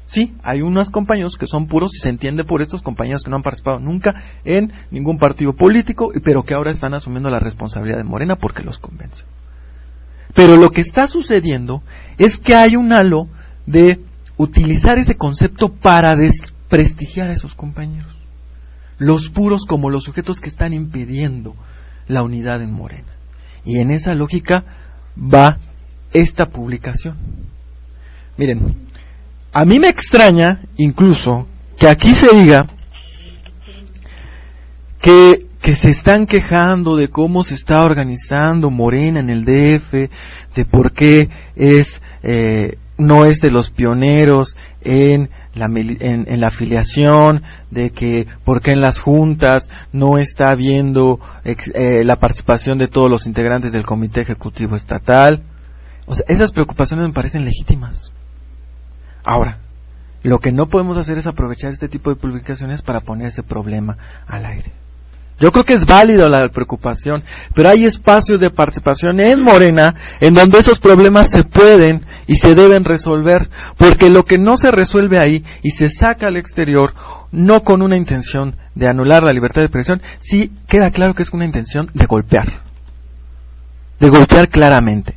Sí, hay unos compañeros que son puros y se entiende por estos compañeros que no han participado nunca en ningún partido político, pero que ahora están asumiendo la responsabilidad de Morena porque los convenció. Pero lo que está sucediendo es que hay un halo de utilizar ese concepto para desprestigiar a esos compañeros. Los puros como los sujetos que están impidiendo la unidad en Morena. Y en esa lógica va esta publicación. Miren, a mí me extraña incluso que aquí se diga que se están quejando de cómo se está organizando Morena en el DF, de por qué no es de los pioneros en la afiliación, de que por qué en las juntas no está habiendo la participación de todos los integrantes del Comité Ejecutivo Estatal. O sea, esas preocupaciones me parecen legítimas. Ahora, lo que no podemos hacer es aprovechar este tipo de publicaciones para poner ese problema al aire. Yo creo que es válida la preocupación, pero hay espacios de participación en Morena en donde esos problemas se pueden y se deben resolver, porque lo que no se resuelve ahí y se saca al exterior, no con una intención de anular la libertad de expresión, sí queda claro que es una intención de golpear claramente.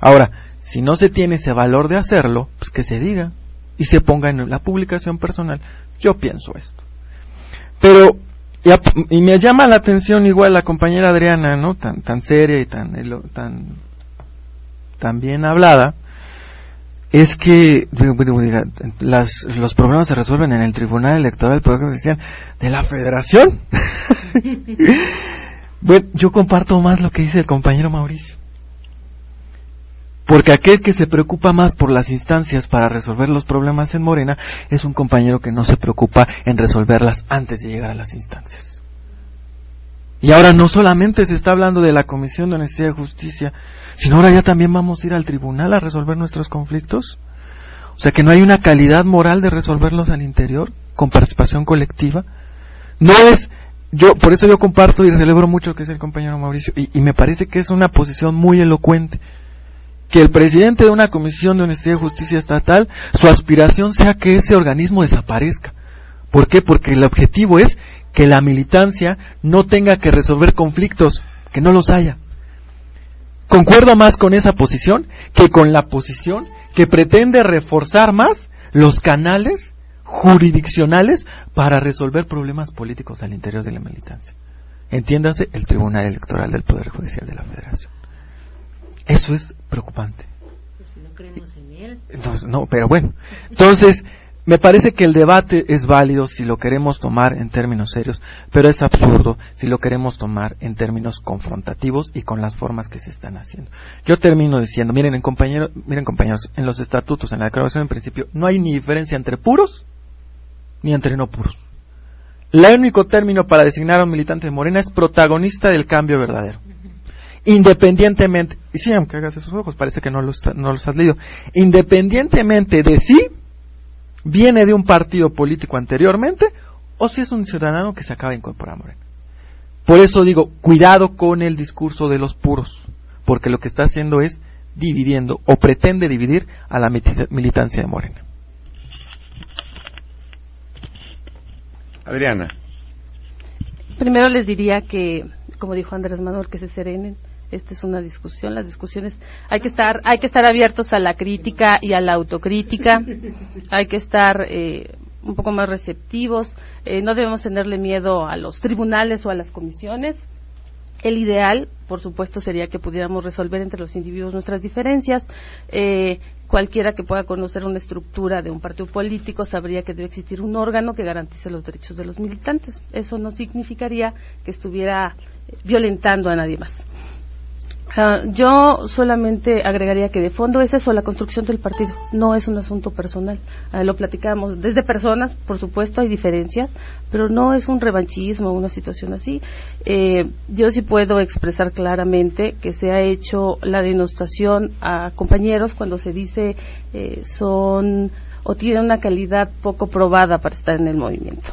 Ahora, si no se tiene ese valor de hacerlo, pues que se diga y se ponga en la publicación personal. Yo pienso esto. Pero y me llama la atención igual la compañera Adriana, ¿no? Tan seria y tan bien hablada, es que los problemas se resuelven en el Tribunal Electoral, por ejemplo, decían, de la Federación. Bueno, yo comparto más lo que dice el compañero Mauricio. Porque aquel que se preocupa más por las instancias para resolver los problemas en Morena es un compañero que no se preocupa en resolverlas antes de llegar a las instancias. Y ahora no solamente se está hablando de la Comisión de Honestidad y Justicia, sino ahora ya también vamos a ir al tribunal a resolver nuestros conflictos. O sea que no hay una calidad moral de resolverlos al interior, con participación colectiva. Por eso yo comparto y celebro mucho lo que es el compañero Mauricio, y me parece que es una posición muy elocuente. Que el presidente de una Comisión de Honestidad y Justicia Estatal, su aspiración sea que ese organismo desaparezca. ¿Por qué? Porque el objetivo es que la militancia no tenga que resolver conflictos, que no los haya. Concuerdo más con esa posición que con la posición que pretende reforzar más los canales jurisdiccionales para resolver problemas políticos al interior de la militancia. Entiéndase, el Tribunal Electoral del Poder Judicial de la Federación. Eso es preocupante. Pues si no creemos en él. Entonces, no, pero bueno. Entonces, Me parece que el debate es válido si lo queremos tomar en términos serios, pero es absurdo si lo queremos tomar en términos confrontativos y con las formas que se están haciendo. Yo termino diciendo, miren compañeros, en los estatutos, en la declaración en principio, no hay ni diferencia entre puros ni entre no puros. El único término para designar a un militante de Morena es protagonista del cambio verdadero. Independientemente, y sí, aunque hagas esos ojos, parece que no los has leído, independientemente de si viene de un partido político anteriormente o si es un ciudadano que se acaba de incorporar a Morena. Por eso digo, cuidado con el discurso de los puros, porque lo que está haciendo es dividiendo o pretende dividir a la militancia de Morena. Adriana. Primero les diría que, como dijo Andrés Manuel, que se serenen. Esta es una discusión, las discusiones hay que estar abiertos a la crítica y a la autocrítica, hay que estar un poco más receptivos, no debemos tenerle miedo a los tribunales o a las comisiones. El ideal, por supuesto, sería que pudiéramos resolver entre los individuos nuestras diferencias. Cualquiera que pueda conocer una estructura de un partido político sabría que debe existir un órgano que garantice los derechos de los militantes. Eso no significaría que estuviera violentando a nadie más. Yo solamente agregaría que de fondo es eso, la construcción del partido, no es un asunto personal. Lo platicamos desde personas, por supuesto hay diferencias, pero no es un revanchismo, una situación así. Yo sí puedo expresar claramente que se ha hecho la denostación a compañeros cuando se dice son o tienen una calidad poco probada para estar en el movimiento.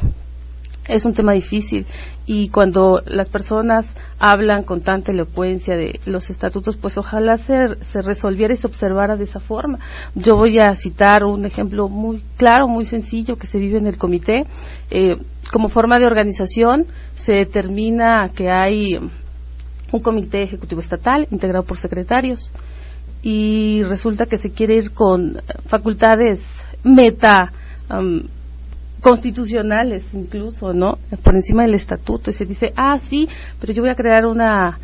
Es un tema difícil y cuando las personas hablan con tanta elocuencia de los estatutos, pues ojalá se resolviera y se observara de esa forma. Yo voy a citar un ejemplo muy claro, muy sencillo que se vive en el comité. Como forma de organización se determina que hay un comité ejecutivo estatal integrado por secretarios y resulta que se quiere ir con facultades constitucionales incluso, ¿no? Por encima del estatuto y se dice, sí, pero yo voy a crear una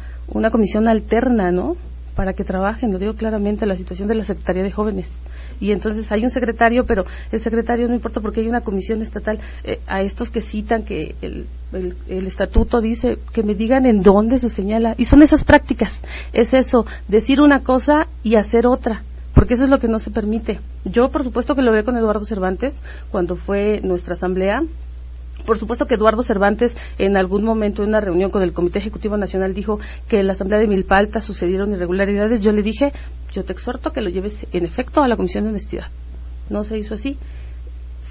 comisión alterna, ¿no? Para que trabajen, lo digo claramente, la situación de la Secretaría de Jóvenes. Y entonces hay un secretario, pero el secretario no importa porque hay una comisión estatal. A estos que citan que el estatuto dice, que me digan en dónde se señala. Y son esas prácticas, es eso, decir una cosa y hacer otra. Porque eso es lo que no se permite. Yo, por supuesto, que lo veo con Eduardo Cervantes, cuando fue nuestra asamblea. Por supuesto que Eduardo Cervantes, en algún momento, en una reunión con el Comité Ejecutivo Nacional, dijo que en la asamblea de Milpalta sucedieron irregularidades. Yo le dije, yo te exhorto que lo lleves, en efecto, a la Comisión de Honestidad. No se hizo así.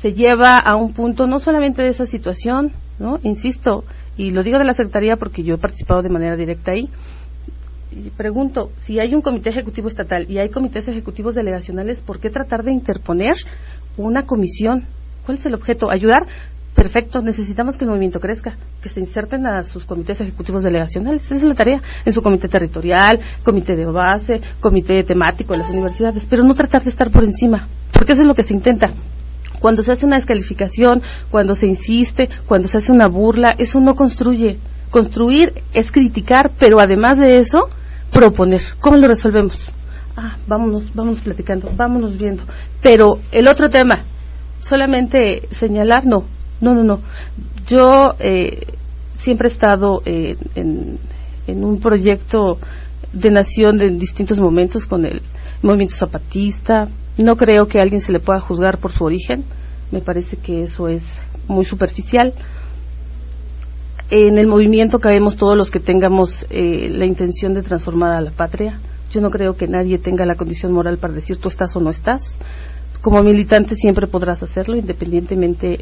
Se lleva a un punto, no solamente de esa situación, ¿no? Insisto, y lo digo de la Secretaría porque yo he participado de manera directa ahí. Y pregunto, si hay un comité ejecutivo estatal y hay comités ejecutivos delegacionales, ¿por qué tratar de interponer una comisión? ¿Cuál es el objeto? ¿Ayudar? Perfecto, necesitamos que el movimiento crezca, que se inserten a sus comités ejecutivos delegacionales, esa es la tarea, en su comité territorial, comité de base, comité temático de las universidades, pero no tratar de estar por encima, porque eso es lo que se intenta. Cuando se hace una descalificación, cuando se insiste, cuando se hace una burla, eso no construye. Construir es criticar, pero además de eso, proponer. ¿Cómo lo resolvemos? Vámonos platicando, vámonos viendo. Pero el otro tema, solamente señalar, no. Yo siempre he estado en un proyecto de nación en distintos momentos con el movimiento zapatista. No creo que a alguien se le pueda juzgar por su origen. Me parece que eso es muy superficial. En el movimiento cabemos todos los que tengamos la intención de transformar a la patria. Yo no creo que nadie tenga la condición moral para decir tú estás o no estás. Como militante siempre podrás hacerlo, independientemente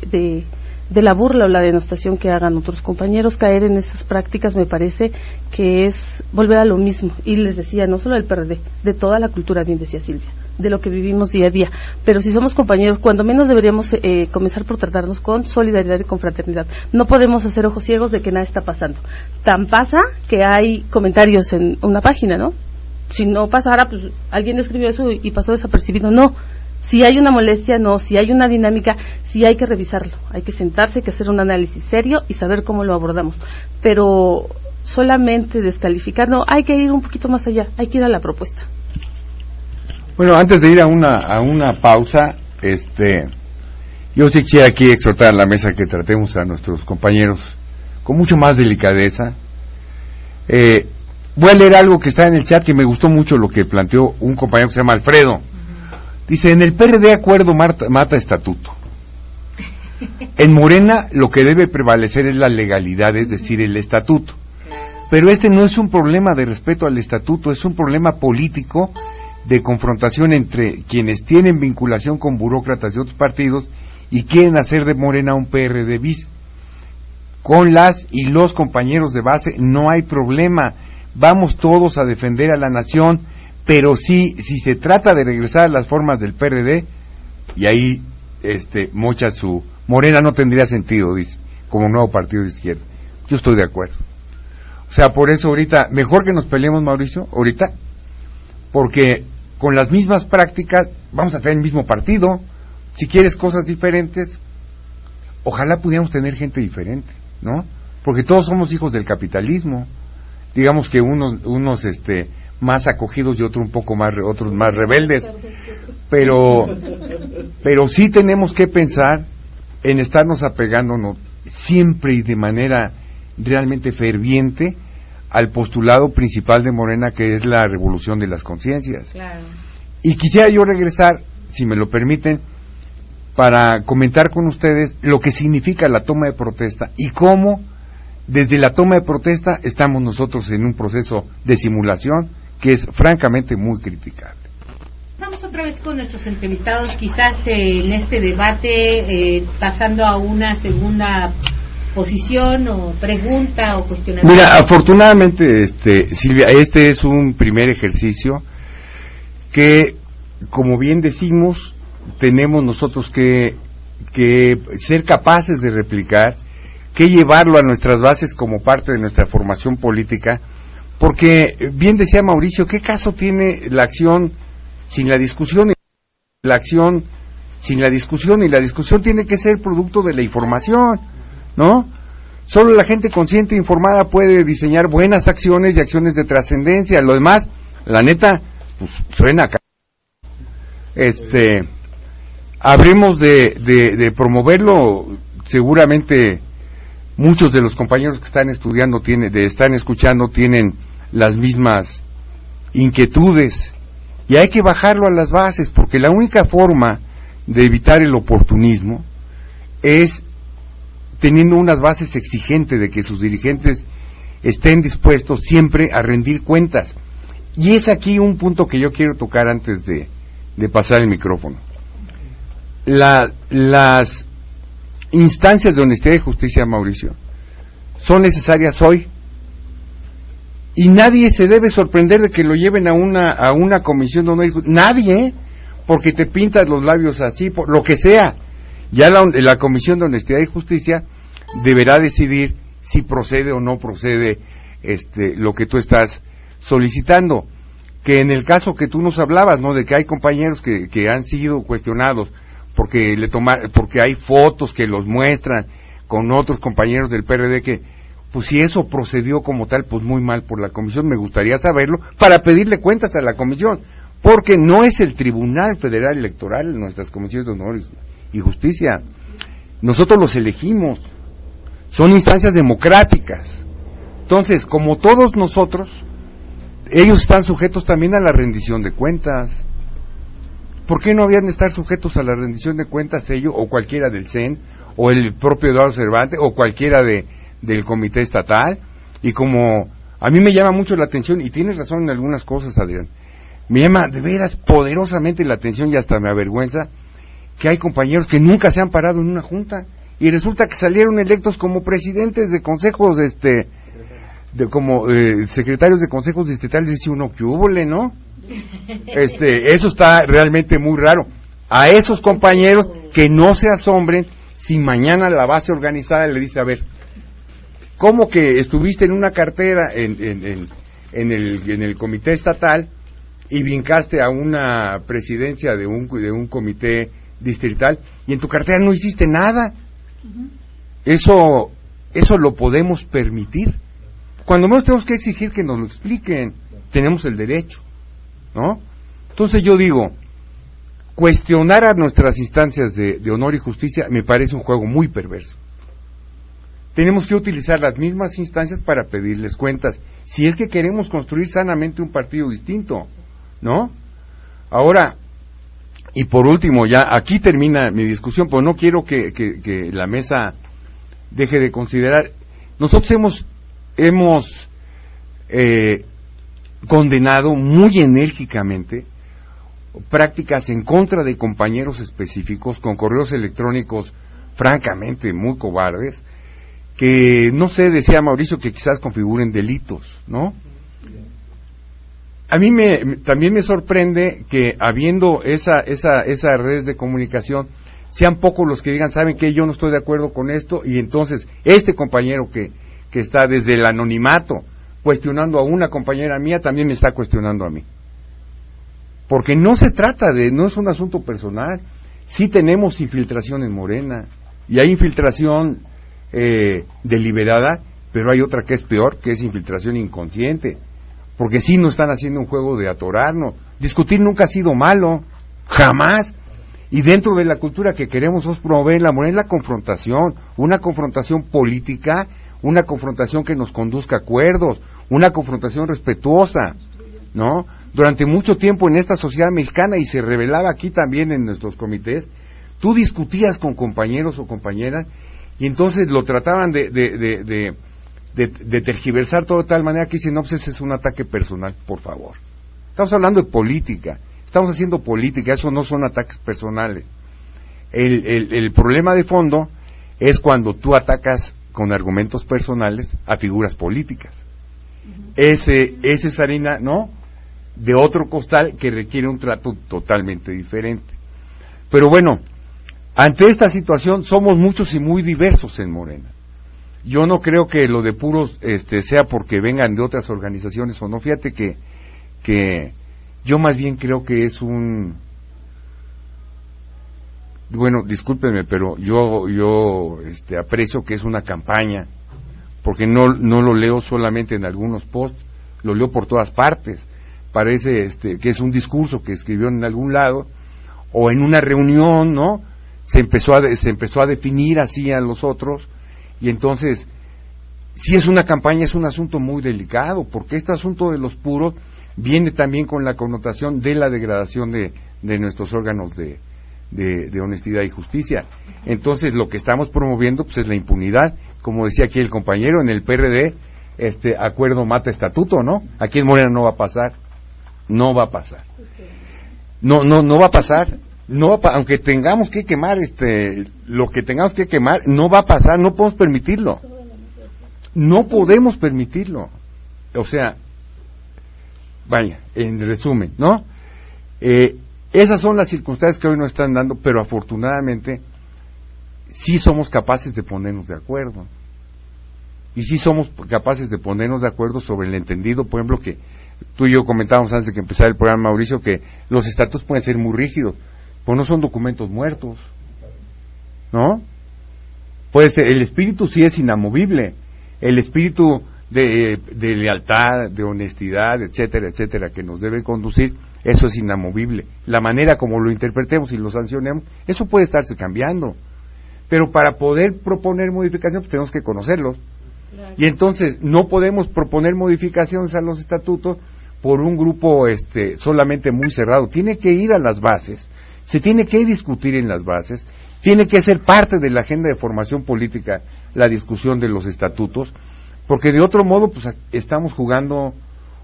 de la burla o la denostación que hagan otros compañeros. Caer en esas prácticas me parece que es volver a lo mismo. Y les decía, no solo del PRD, de toda la cultura, bien decía Silvia, de lo que vivimos día a día. Pero si somos compañeros, cuando menos deberíamos comenzar por tratarnos con solidaridad y con fraternidad. No podemos hacer ojos ciegos de que nada está pasando. Tan pasa que hay comentarios en una página, ¿no? Si no pasara, pues alguien escribió eso y pasó desapercibido. No. Si hay una molestia, no. Si hay una dinámica, sí hay que revisarlo. Hay que sentarse, hay que hacer un análisis serio y saber cómo lo abordamos. Pero solamente descalificar, no. Hay que ir un poquito más allá. Hay que ir a la propuesta. Bueno, antes de ir a una pausa, Yo sí quisiera aquí exhortar a la mesa que tratemos a nuestros compañeros con mucho más delicadeza. Voy a leer algo que está en el chat que me gustó mucho, lo que planteó un compañero que se llama Alfredo. Dice, en el PRD acuerdo mata estatuto. En Morena lo que debe prevalecer es la legalidad, es decir, el estatuto. Pero este no es un problema de respeto al estatuto, es un problema político de confrontación entre quienes tienen vinculación con burócratas de otros partidos y quieren hacer de Morena un PRD bis. Con las y los compañeros de base no hay problema, vamos todos a defender a la nación, pero si se trata de regresar a las formas del PRD, y ahí mocha su Morena no tendría sentido, dice, como nuevo partido de izquierda. Yo estoy de acuerdo. O sea, por eso ahorita, mejor que nos peleemos, Mauricio, ahorita, porque con las mismas prácticas vamos a tener el mismo partido. Si quieres cosas diferentes, ojalá pudiéramos tener gente diferente, ¿no? Porque todos somos hijos del capitalismo. Digamos que unos más acogidos y otros un poco más, otros más rebeldes. Pero sí tenemos que pensar en estarnos apegándonos siempre y de manera realmente ferviente al postulado principal de Morena, que es la revolución de las conciencias. Claro. Y quisiera yo regresar, si me lo permiten, para comentar con ustedes lo que significa la toma de protesta y cómo desde la toma de protesta estamos nosotros en un proceso de simulación que es francamente muy criticable. Vamos otra vez con nuestros entrevistados, quizás en este debate, pasando a una segunda posición o pregunta o cuestionamiento. Mira, afortunadamente, Silvia, este es un primer ejercicio que, como bien decimos, tenemos nosotros que ser capaces de replicar, que llevarlo a nuestras bases como parte de nuestra formación política, porque bien decía Mauricio, ¿qué caso tiene la acción sin la discusión? La acción sin la discusión, y la discusión tiene que ser producto de la información, ¿no? Solo la gente consciente e informada puede diseñar buenas acciones y acciones de trascendencia. Lo demás, la neta, pues suena acá. Habremos de promoverlo. Seguramente muchos de los compañeros que están estudiando están escuchando tienen las mismas inquietudes, y hay que bajarlo a las bases, porque la única forma de evitar el oportunismo es teniendo unas bases exigentes de que sus dirigentes estén dispuestos siempre a rendir cuentas. Y es aquí un punto que yo quiero tocar antes de pasar el micrófono. Las instancias de honestidad y justicia, Mauricio, son necesarias hoy, y nadie se debe sorprender de que lo lleven a una comisión donde hay nadie, porque te pintas los labios así, por lo que sea. Ya la Comisión de Honestidad y Justicia deberá decidir si procede o no procede lo que tú estás solicitando. Que en el caso que tú nos hablabas, ¿no?, de que hay compañeros que han sido cuestionados porque hay fotos que los muestran con otros compañeros del PRD, que pues si eso procedió como tal, pues muy mal por la comisión. Me gustaría saberlo para pedirle cuentas a la comisión, porque no es el Tribunal Federal Electoral nuestras comisiones de honor y justicia. Nosotros los elegimos, son instancias democráticas. Entonces, como todos nosotros, ellos están sujetos también a la rendición de cuentas. ¿Por qué no habían de estar sujetos a la rendición de cuentas ellos, o cualquiera del CEN, o el propio Eduardo Cervantes, o cualquiera del comité estatal? Y como a mí me llama mucho la atención, y tienes razón en algunas cosas, Adrián, me llama de veras poderosamente la atención, y hasta me avergüenza, que hay compañeros que nunca se han parado en una junta, y resulta que salieron electos como presidentes de consejos, como secretarios de consejos distritales. Dice uno, ¿qué húbole, no? Eso está realmente muy raro. A esos compañeros que no se asombren si mañana la base organizada le dice, a ver, ¿cómo que estuviste en una cartera en el comité estatal y brincaste a una presidencia de un comité distrital y en tu cartera no hiciste nada? Eso lo podemos permitir. Cuando menos tenemos que exigir que nos lo expliquen. Tenemos el derecho, ¿no? Entonces yo digo, cuestionar a nuestras instancias de honor y justicia me parece un juego muy perverso. Tenemos que utilizar las mismas instancias para pedirles cuentas, si es que queremos construir sanamente un partido distinto, ¿no? Ahora, y por último, ya aquí termina mi discusión, pero no quiero que la mesa deje de considerar. Nosotros hemos condenado muy enérgicamente prácticas en contra de compañeros específicos con correos electrónicos francamente muy cobardes, que no sé, decía Mauricio, que quizás configuren delitos, ¿no? A mí también me sorprende que habiendo esas redes de comunicación, sean pocos los que digan, ¿saben qué? Yo no estoy de acuerdo con esto, y entonces este compañero que está desde el anonimato cuestionando a una compañera mía, también me está cuestionando a mí. Porque no se trata no es un asunto personal. Sí tenemos infiltración en Morena, y hay infiltración deliberada, pero hay otra que es peor, que es infiltración inconsciente, porque sí nos están haciendo un juego de atorarnos. Discutir nunca ha sido malo, jamás, y dentro de la cultura que queremos promover en la Morena, la confrontación, una confrontación política, una confrontación que nos conduzca a acuerdos, una confrontación respetuosa, ¿no? Durante mucho tiempo en esta sociedad mexicana, y se revelaba aquí también en nuestros comités, tú discutías con compañeros o compañeras, y entonces lo trataban de tergiversar todo de tal manera que dicen, no, pues ese es un ataque personal, por favor. Estamos hablando de política, estamos haciendo política, eso no son ataques personales. El problema de fondo es cuando tú atacas con argumentos personales a figuras políticas. Ese es harina, ¿no?, de otro costal que requiere un trato totalmente diferente. Pero bueno, ante esta situación somos muchos y muy diversos en Morena. Yo no creo que lo de puros sea porque vengan de otras organizaciones o no. Fíjate que yo más bien creo que es bueno, discúlpenme, pero yo aprecio que es una campaña, porque no lo leo solamente en algunos posts, lo leo por todas partes. Parece que es un discurso que escribieron en algún lado o en una reunión, ¿no? Se empezó a definir así a los otros, y entonces, si es una campaña, es un asunto muy delicado, porque este asunto de los puros viene también con la connotación de la degradación de nuestros órganos de honestidad y justicia. Entonces, lo que estamos promoviendo pues es la impunidad, como decía aquí el compañero, en el PRD, acuerdo mata estatuto, ¿no? Aquí en Morena no va a pasar, no va a pasar. No va a pasar. Aunque tengamos que quemar lo que tengamos que quemar, no va a pasar, no podemos permitirlo. No podemos permitirlo. O sea, vaya, en resumen, ¿no? Esas son las circunstancias que hoy nos están dando, pero afortunadamente sí somos capaces de ponernos de acuerdo. Y sí somos capaces de ponernos de acuerdo sobre el entendido, por ejemplo, que tú y yo comentábamos antes de que empezara el programa, Mauricio, que los estatutos pueden ser muy rígidos, pues no son documentos muertos, ¿no? Pues el espíritu sí es inamovible, el espíritu de lealtad, de honestidad, etcétera, etcétera, que nos debe conducir, eso es inamovible. La manera como lo interpretemos y lo sancionemos, eso puede estarse cambiando, pero para poder proponer modificaciones pues tenemos que conocerlos. Claro. Y entonces no podemos proponer modificaciones a los estatutos por un grupo solamente muy cerrado. Tiene que ir a las bases, se tiene que discutir en las bases, tiene que ser parte de la agenda de formación política la discusión de los estatutos, porque de otro modo pues estamos jugando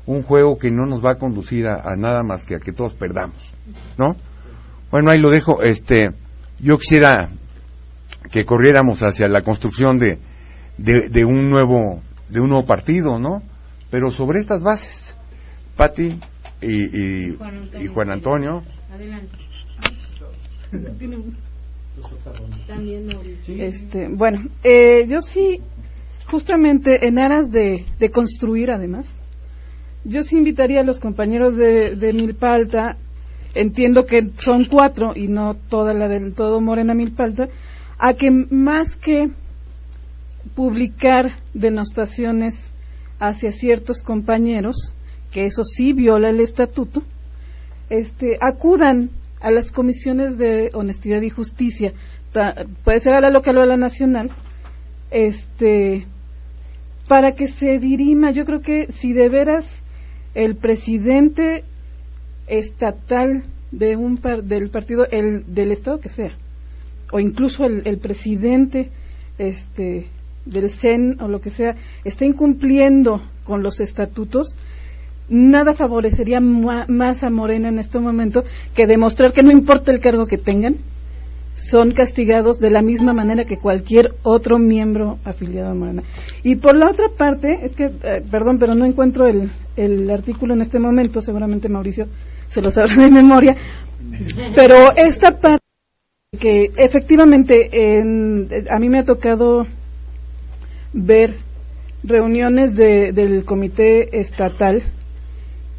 un juego que no nos va a conducir a nada más que a que todos perdamos, ¿no? Bueno, ahí lo dejo. Yo quisiera que corriéramos hacia la construcción de un nuevo partido, ¿no? Pero sobre estas bases, Pati y Juan Antonio. Adelante. Bueno, yo sí, justamente en aras de construir, además, yo sí invitaría a los compañeros de Milpalta, entiendo que son 4 y no toda todo Morena Milpalta, a que más que publicar denostaciones hacia ciertos compañeros, que eso sí viola el estatuto, acudan a las comisiones de honestidad y justicia, puede ser a la local o a la nacional, para que se dirima. Yo creo que si de veras el presidente estatal del partido, del estado que sea, o incluso el presidente del CEN o lo que sea, está incumpliendo con los estatutos, nada favorecería más a Morena en este momento que demostrar que no importa el cargo que tengan, son castigados de la misma manera que cualquier otro miembro afiliado a Morena. Y por la otra parte, es que, perdón, pero no encuentro el artículo en este momento, seguramente Mauricio se lo sabrá de memoria, pero esta parte que efectivamente a mí me ha tocado ver reuniones del comité estatal,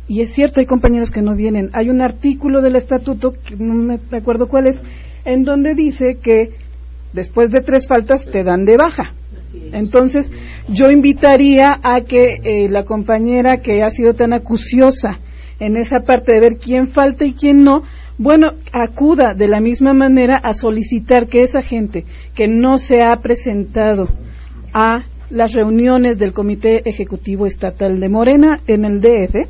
y es cierto, hay compañeros que no vienen. Hay un artículo del estatuto, que no me acuerdo cuál es, en donde dice que después de 3 faltas te dan de baja. Entonces, yo invitaría a que la compañera que ha sido tan acuciosa en esa parte de ver quién falta y quién no, bueno, acuda de la misma manera a solicitar que esa gente que no se ha presentado a las reuniones del Comité Ejecutivo Estatal de Morena en el DF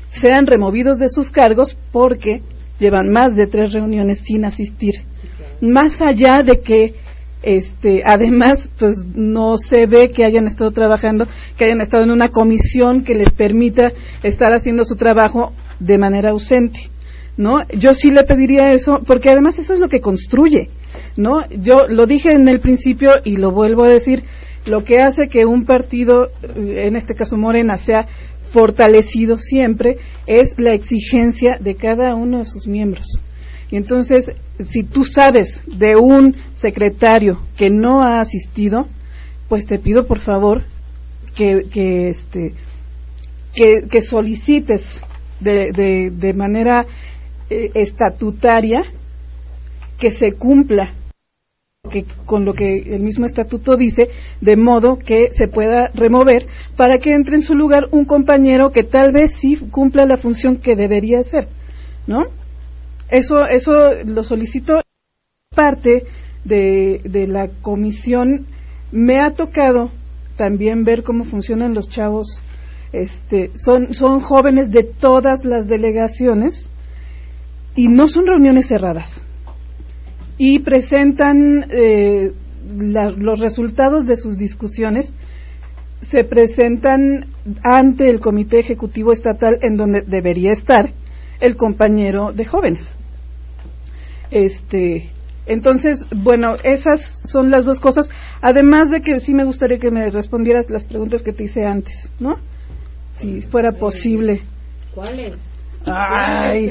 sean removidos de sus cargos porque llevan más de 3 reuniones sin asistir. Más allá de que además pues no se ve que hayan estado trabajando, que hayan estado en una comisión que les permita estar haciendo su trabajo de manera ausente, ¿no? Yo sí le pediría eso, porque además eso es lo que construye, ¿no? Yo lo dije en el principio y lo vuelvo a decir, lo que hace que un partido, en este caso Morena, sea fortalecido siempre es la exigencia de cada uno de sus miembros. Y entonces, si tú sabes de un secretario que no ha asistido, pues te pido por favor que solicites de manera estatutaria que se cumpla con lo que el mismo estatuto dice, de modo que se pueda remover para que entre en su lugar un compañero que tal vez sí cumpla la función que debería hacer, ¿no? Eso lo solicito. Parte de la comisión me ha tocado también ver cómo funcionan los chavos. Son jóvenes de todas las delegaciones y no son reuniones cerradas, y presentan los resultados de sus discusiones, se presentan ante el Comité Ejecutivo Estatal, en donde debería estar el compañero de jóvenes. Entonces, bueno, esas son las 2 cosas, además de que sí me gustaría que me respondieras las preguntas que te hice antes, ¿no? Si fuera posible. ¿Cuáles? Ay,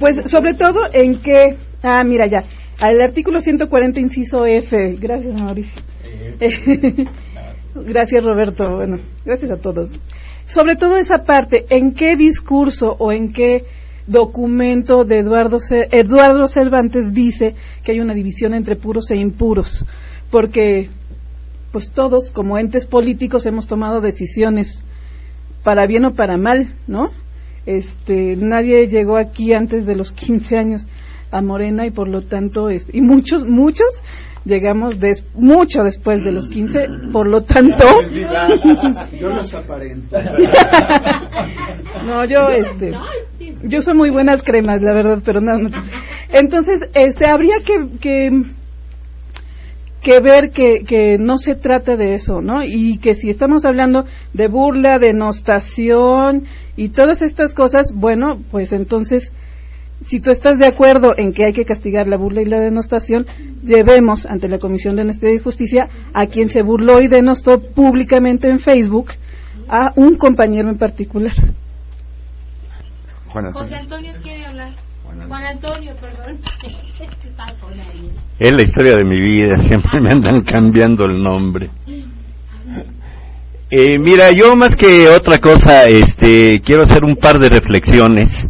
pues sobre todo en que, mira ya, al artículo 140 inciso F, gracias Mauricio. Gracias Roberto, bueno, gracias a todos. Sobre todo esa parte, ¿en qué discurso o en qué documento de Eduardo Cervantes dice que hay una división entre puros e impuros? Porque pues todos como entes políticos hemos tomado decisiones para bien o para mal, ¿no? Nadie llegó aquí antes de los 15 años a Morena, y por lo tanto y muchos llegamos mucho después de los 15, por lo tanto yo los aparento. No, yo soy muy buenas cremas, la verdad, pero no. Entonces, habría que ver que no se trata de eso, ¿no? Y que si estamos hablando de burla, denostación y todas estas cosas, bueno, pues entonces, si tú estás de acuerdo en que hay que castigar la burla y la denostación, llevemos ante la Comisión de Honestidad y Justicia a quien se burló y denostó públicamente en Facebook a un compañero en particular. José Antonio quiere hablar. Juan Antonio, perdón. Es la historia de mi vida, siempre me andan cambiando el nombre. Mira, yo más que otra cosa, quiero hacer un par de reflexiones.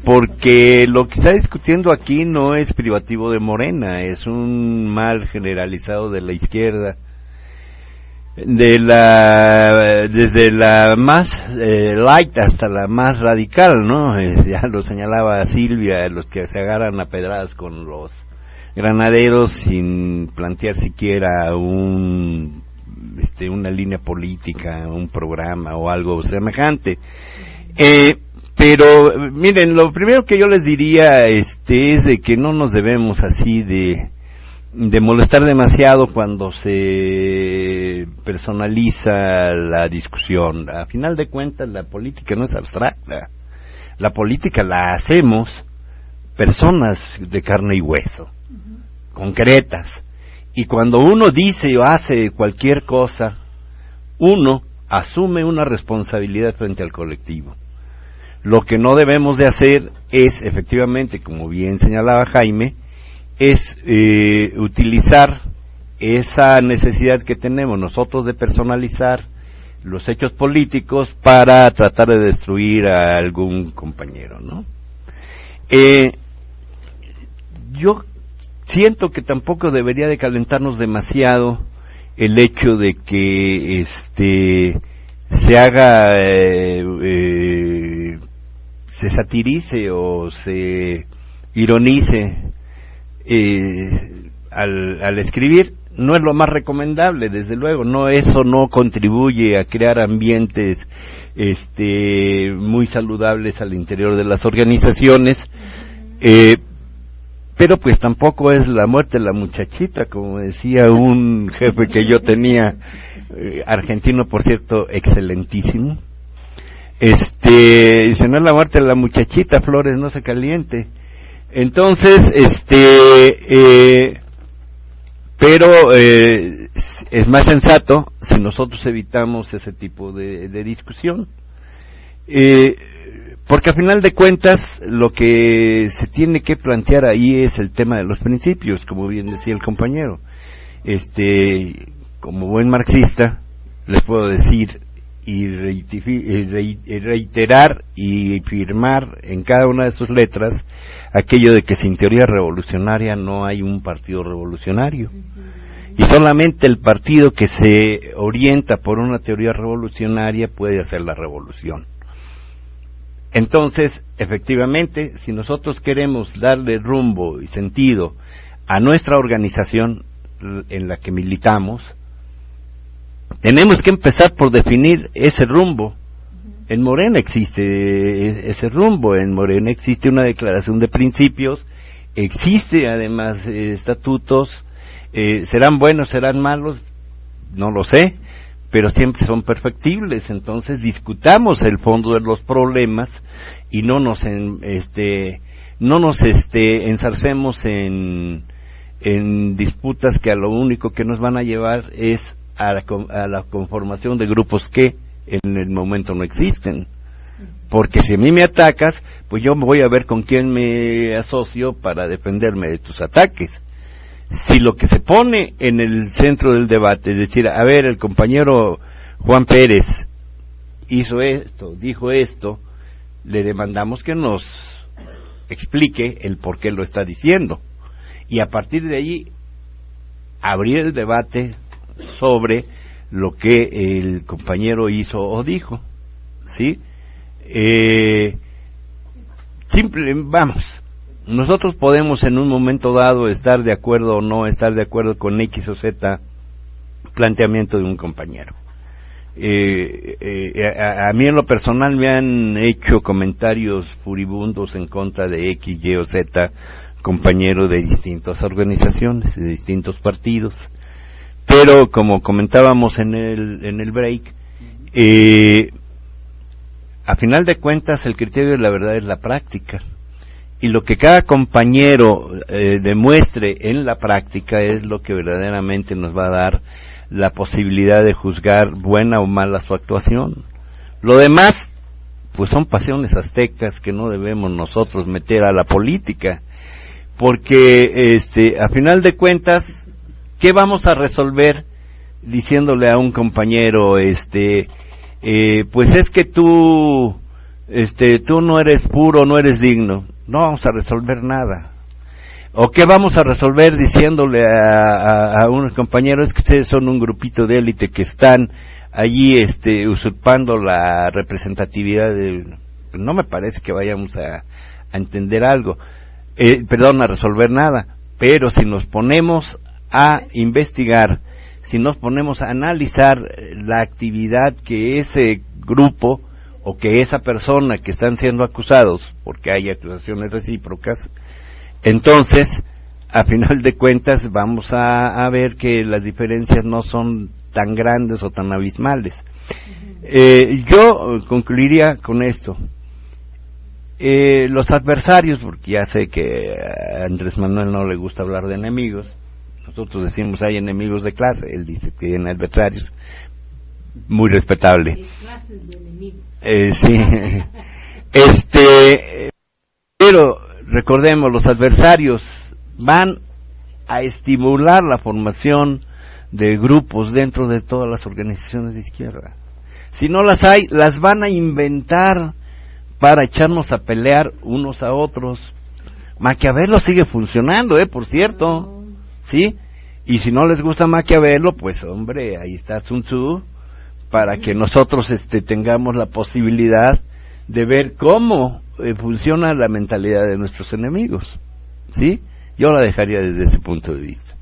Porque lo que está discutiendo aquí no es privativo de Morena, es un mal generalizado de la izquierda. desde la más light hasta la más radical, ¿no? Ya lo señalaba Silvia, los que se agarran a pedradas con los granaderos sin plantear siquiera una línea política, un programa o algo semejante. Pero miren, lo primero que yo les diría es de que no nos debemos así de molestar demasiado cuando se personaliza la discusión. A final de cuentas, la política no es abstracta. La política la hacemos personas de carne y hueso, concretas. Y cuando uno dice o hace cualquier cosa, uno asume una responsabilidad frente al colectivo. Lo que no debemos de hacer es, efectivamente, como bien señalaba Jaime, es utilizar esa necesidad que tenemos nosotros de personalizar los hechos políticos para tratar de destruir a algún compañero, ¿no? Yo siento que tampoco debería de calentarnos demasiado el hecho de que se haga se satirice o se ironice al escribir. No es lo más recomendable, desde luego, eso no contribuye a crear ambientes muy saludables al interior de las organizaciones, pero pues tampoco es la muerte de la muchachita, como decía un jefe que yo tenía, argentino por cierto, excelentísimo. Dice, no es la muerte de la muchachita, Flores, no se caliente. Entonces, pero es más sensato si nosotros evitamos ese tipo de discusión, porque a final de cuentas lo que se tiene que plantear ahí es el tema de los principios, como bien decía el compañero. Como buen marxista les puedo decir y reiterar y firmar en cada una de sus letras aquello de que sin teoría revolucionaria no hay un partido revolucionario, y solamente el partido que se orienta por una teoría revolucionaria puede hacer la revolución. Entonces, efectivamente, si nosotros queremos darle rumbo y sentido a nuestra organización en la que militamos, tenemos que empezar por definir ese rumbo. En Morena existe ese rumbo, en Morena existe una declaración de principios, existe además estatutos, serán buenos, serán malos, no lo sé, pero siempre son perfectibles. Entonces discutamos el fondo de los problemas y no nos enzarcemos en disputas que a lo único que nos van a llevar es a la conformación de grupos que en el momento no existen. Porque si a mí me atacas, pues yo voy a ver con quién me asocio para defenderme de tus ataques. Si lo que se pone en el centro del debate es decir, a ver, el compañero Juan Pérez hizo esto, dijo esto, le demandamos que nos explique el por qué lo está diciendo, y a partir de ahí abrir el debate sobre lo que el compañero hizo o dijo, ¿sí? Nosotros podemos en un momento dado estar de acuerdo o no estar de acuerdo con X o Z planteamiento de un compañero. A mí en lo personal me han hecho comentarios furibundos en contra de X, Y o Z compañero de distintas organizaciones, de distintos partidos, pero como comentábamos en el break, a final de cuentas el criterio de la verdad es la práctica, y lo que cada compañero demuestre en la práctica es lo que verdaderamente nos va a dar la posibilidad de juzgar buena o mala su actuación. Lo demás pues son pasiones aztecas que no debemos nosotros meter a la política, porque a final de cuentas, ¿qué vamos a resolver diciéndole a un compañero, pues es que tú no eres puro, no eres digno? No vamos a resolver nada. ¿O qué vamos a resolver diciéndole a unos compañeros que ustedes son un grupito de élite que están allí usurpando la representatividad de... No me parece que vayamos a entender algo, a resolver nada, pero si nos ponemos a investigar, si nos ponemos a analizar la actividad que ese grupo o que esa persona que están siendo acusados, porque hay acusaciones recíprocas, entonces, a final de cuentas, vamos a ver que las diferencias no son tan grandes o tan abismales. Yo concluiría con esto. Los adversarios, porque ya sé que a Andrés Manuel no le gusta hablar de enemigos, nosotros decimos hay enemigos de clase, él dice que tiene adversarios, muy respetable. Clases de enemigos. Sí. Pero recordemos, los adversarios van a estimular la formación de grupos dentro de todas las organizaciones de izquierda. Si no las hay, las van a inventar para echarnos a pelear unos a otros. Maquiavelo sigue funcionando, por cierto, ¿sí? Y si no les gusta Maquiavelo, pues hombre, ahí está Sun Tzu, para que nosotros tengamos la posibilidad de ver cómo funciona la mentalidad de nuestros enemigos, ¿sí? Yo la dejaría desde ese punto de vista.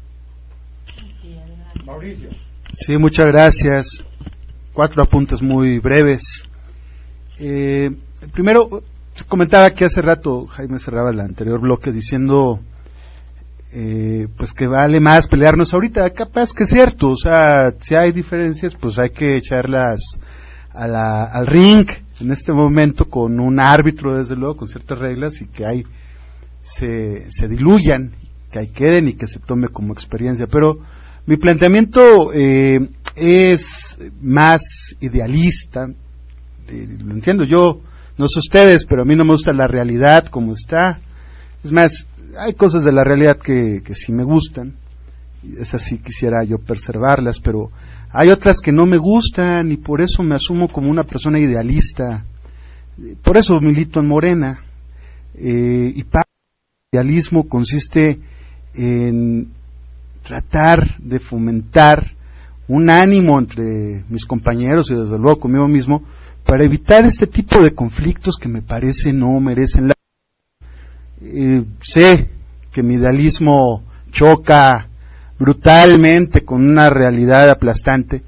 Mauricio. Sí, muchas gracias. 4 apuntes muy breves. Primero, comentaba que hace rato Jaime cerraba el anterior bloque diciendo pues que vale más pelearnos ahorita. Capaz que es cierto, o sea, si hay diferencias, pues hay que echarlas al ring en este momento con un árbitro, desde luego, con ciertas reglas, y que ahí se diluyan, que ahí queden y que se tome como experiencia. Pero mi planteamiento es más idealista, lo entiendo, yo no sé ustedes, pero a mí no me gusta la realidad como está. Es más, hay cosas de la realidad que sí me gustan, esas sí quisiera yo preservarlas, pero hay otras que no me gustan y por eso me asumo como una persona idealista. Por eso milito en Morena, y parte del idealismo consiste en tratar de fomentar un ánimo entre mis compañeros y desde luego conmigo mismo para evitar este tipo de conflictos que me parece no merecen la... sé que mi idealismo choca brutalmente con una realidad aplastante,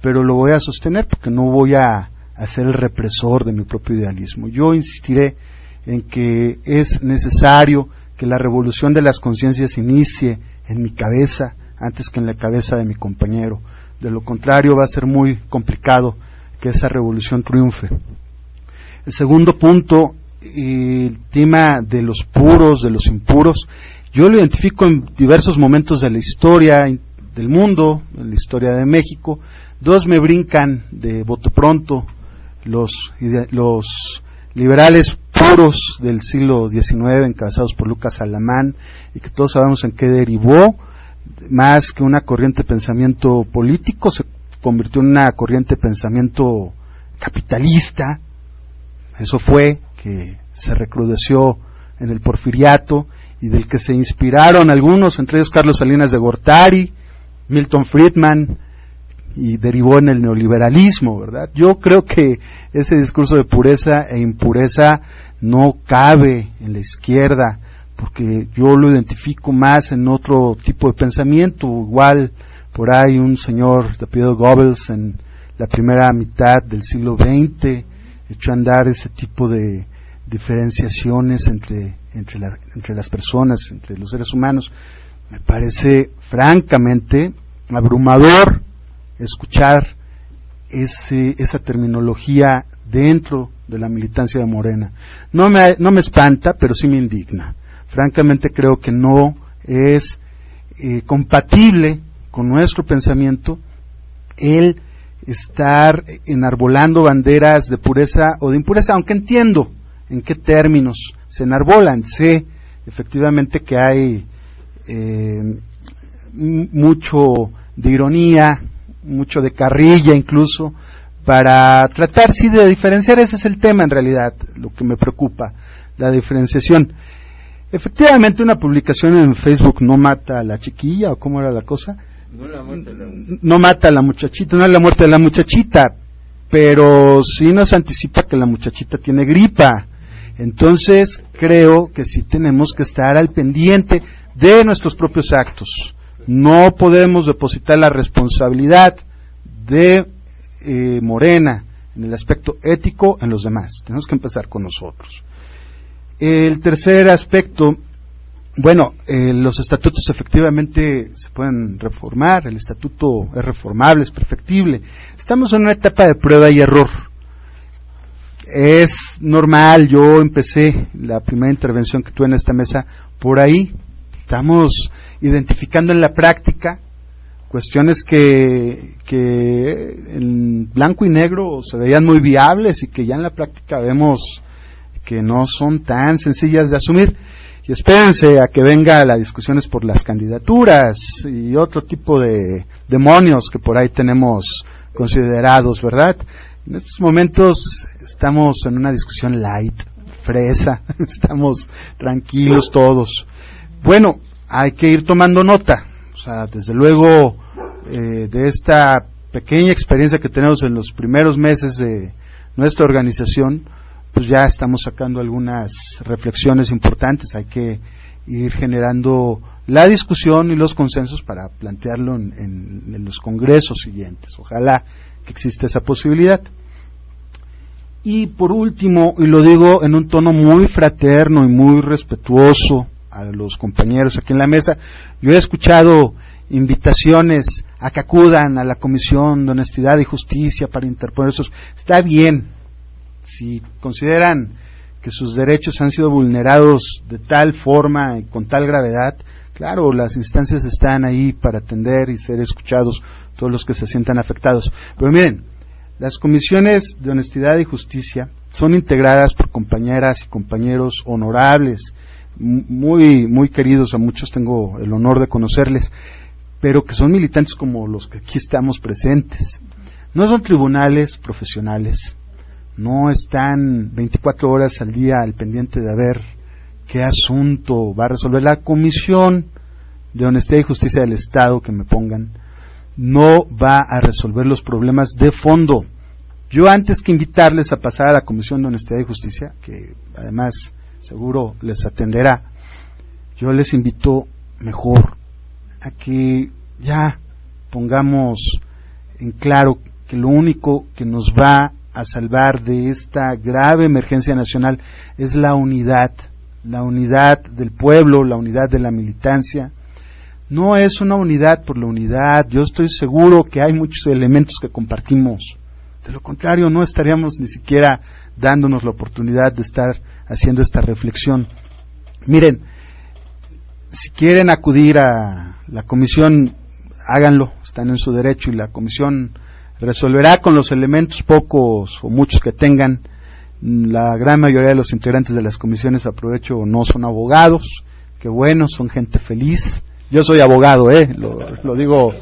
pero lo voy a sostener porque no voy a ser el represor de mi propio idealismo. Yo insistiré en que es necesario que la revolución de las conciencias inicie en mi cabeza antes que en la cabeza de mi compañero. De lo contrario va a ser muy complicado que esa revolución triunfe. El segundo punto, el tema de los puros, de los impuros, yo lo identifico en diversos momentos de la historia del mundo, en la historia de México. Dos me brincan de bote pronto, los liberales puros del siglo XIX, encabezados por Lucas Alamán, y que todos sabemos en qué derivó. Más que una corriente de pensamiento político, se convirtió en una corriente de pensamiento capitalista. Eso fue, que se recrudeció en el porfiriato y del que se inspiraron algunos, entre ellos Carlos Salinas de Gortari, Milton Friedman, y derivó en el neoliberalismo, ¿verdad? Yo creo que ese discurso de pureza e impureza no cabe en la izquierda, porque yo lo identifico más en otro tipo de pensamiento. Igual por ahí un señor de apellido Goebbels en la primera mitad del siglo XX echó a andar ese tipo de diferenciaciones entre las personas, entre los seres humanos. Me parece francamente abrumador escuchar esa terminología dentro de la militancia de Morena. No me espanta, pero sí me indigna. Francamente creo que no es compatible con nuestro pensamiento el estar enarbolando banderas de pureza o de impureza, aunque entiendo en qué términos se enarbolan. Sé efectivamente que hay mucho de ironía, mucho de carrilla incluso, para tratar sí de diferenciar. Ese es el tema en realidad, lo que me preocupa, la diferenciación. Efectivamente, una publicación en Facebook no mata a la chiquilla, ¿o cómo era la cosa? No mata a la muchachita, no es la muerte de la muchachita, pero sí nos anticipa que la muchachita tiene gripa. Entonces, creo que sí tenemos que estar al pendiente de nuestros propios actos. No podemos depositar la responsabilidad de Morena en el aspecto ético en los demás. Tenemos que empezar con nosotros. El tercer aspecto, bueno, los estatutos efectivamente se pueden reformar, el estatuto es reformable, es perfectible. Estamos en una etapa de prueba y error. Es normal, yo empecé la primera intervención que tuve en esta mesa por ahí. Estamos identificando en la práctica cuestiones que en blanco y negro se veían muy viables y que ya en la práctica vemos que no son tan sencillas de asumir. Y espérense a que venga las discusiones por las candidaturas y otro tipo de demonios que por ahí tenemos considerados, ¿verdad? En estos momentos estamos en una discusión light, fresa, estamos tranquilos todos. Bueno, hay que ir tomando nota, o sea, desde luego de esta pequeña experiencia que tenemos en los primeros meses de nuestra organización, pues ya estamos sacando algunas reflexiones importantes. Hay que ir generando la discusión y los consensos para plantearlo en los congresos siguientes. Ojalá que exista esa posibilidad. Y por último, y lo digo en un tono muy fraterno y muy respetuoso a los compañeros aquí en la mesa, yo he escuchado invitaciones a que acudan a la Comisión de Honestidad y Justicia para interponer esos. Está bien, si consideran que sus derechos han sido vulnerados de tal forma y con tal gravedad, claro, las instancias están ahí para atender y ser escuchados todos los que se sientan afectados. Pero miren, las comisiones de honestidad y justicia son integradas por compañeras y compañeros honorables, muy, muy queridos, a muchos tengo el honor de conocerles, pero que son militantes como los que aquí estamos presentes. No son tribunales profesionales, no están 24 horas al día al pendiente de ver qué asunto va a resolver la Comisión de Honestidad y Justicia del Estado que me pongan. No va a resolver los problemas de fondo. Yo, antes que invitarles a pasar a la Comisión de Honestidad y Justicia, que además seguro les atenderá, yo les invito mejor a que ya pongamos en claro que lo único que nos va a salvar de esta grave emergencia nacional es la unidad del pueblo, la unidad de la militancia. No es una unidad por la unidad. Yo estoy seguro que hay muchos elementos que compartimos. De lo contrario, no estaríamos ni siquiera dándonos la oportunidad de estar haciendo esta reflexión. Miren, si quieren acudir a la comisión, háganlo, están en su derecho, y la comisión resolverá con los elementos pocos o muchos que tengan. La gran mayoría de los integrantes de las comisiones, aprovecho, no son abogados, que bueno, son gente feliz. Yo soy abogado, lo digo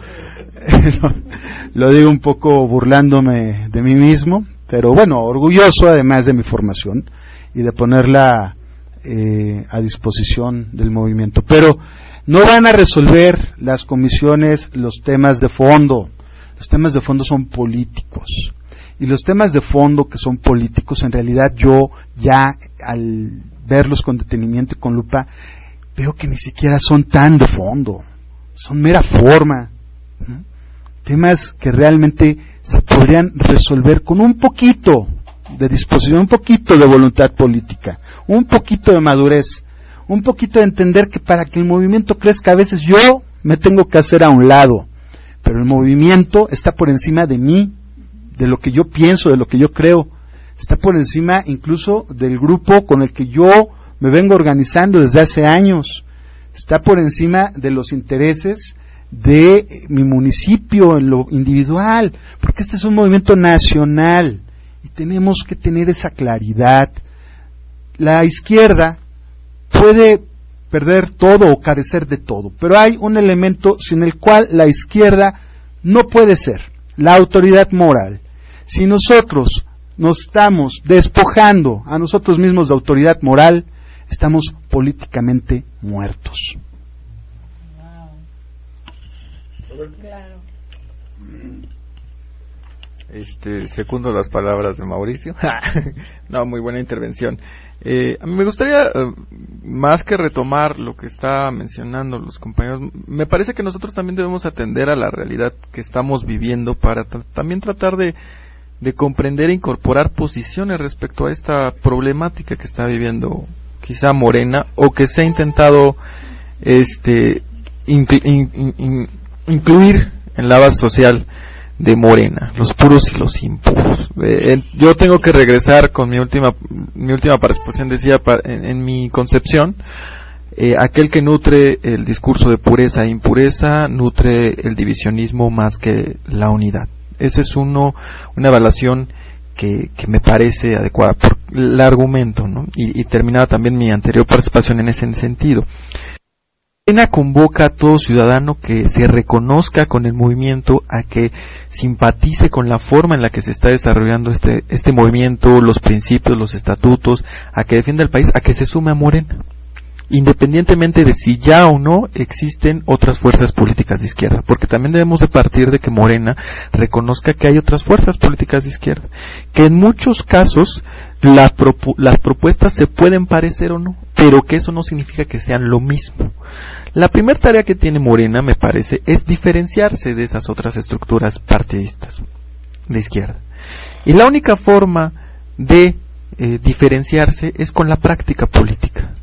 lo digo un poco burlándome de mí mismo, pero bueno, orgulloso además de mi formación y de ponerla a disposición del movimiento. Pero no van a resolver las comisiones los temas de fondo. Los temas de fondo son políticos. Y los temas de fondo que son políticos, en realidad yo ya al verlos con detenimiento y con lupa, veo que ni siquiera son tan de fondo, son mera forma, ¿no? Temas que realmente se podrían resolver con un poquito de disposición, un poquito de voluntad política, un poquito de madurez, un poquito de entender que para que el movimiento crezca a veces yo me tengo que hacer a un lado, pero el movimiento está por encima de mí, de lo que yo pienso, de lo que yo creo, está por encima incluso del grupo con el que yo me vengo organizando desde hace años, está por encima de los intereses de mi municipio en lo individual, porque este es un movimiento nacional y tenemos que tener esa claridad. La izquierda puede perder todo o carecer de todo, pero hay un elemento sin el cual la izquierda no puede ser, la autoridad moral. Si nosotros nos estamos despojando a nosotros mismos de autoridad moral, estamos políticamente muertos. Claro. Segundo las palabras de Mauricio. No, muy buena intervención. A mí me gustaría, más que retomar lo que está mencionando los compañeros, me parece que nosotros también debemos atender a la realidad que estamos viviendo para también tratar de comprender e incorporar posiciones respecto a esta problemática que está viviendo quizá Morena, o que se ha intentado incluir en la base social de Morena, los puros y los impuros. Yo tengo que regresar con mi última participación, decía, en mi concepción, aquel que nutre el discurso de pureza e impureza nutre el divisionismo más que la unidad. Esa es una evaluación que me parece adecuada por el argumento, ¿no? Y terminaba también mi anterior participación en ese sentido. Morena convoca a todo ciudadano que se reconozca con el movimiento, a que simpatice con la forma en la que se está desarrollando este movimiento, los principios, los estatutos, a que defienda el país, a que se sume a Morena, independientemente de si ya o no existen otras fuerzas políticas de izquierda, porque también debemos de partir de que Morena reconozca que hay otras fuerzas políticas de izquierda, que en muchos casos las propuestas se pueden parecer o no, pero que eso no significa que sean lo mismo. La primera tarea que tiene Morena, me parece, es diferenciarse de esas otras estructuras partidistas de izquierda. Y la única forma de diferenciarse es con la práctica política.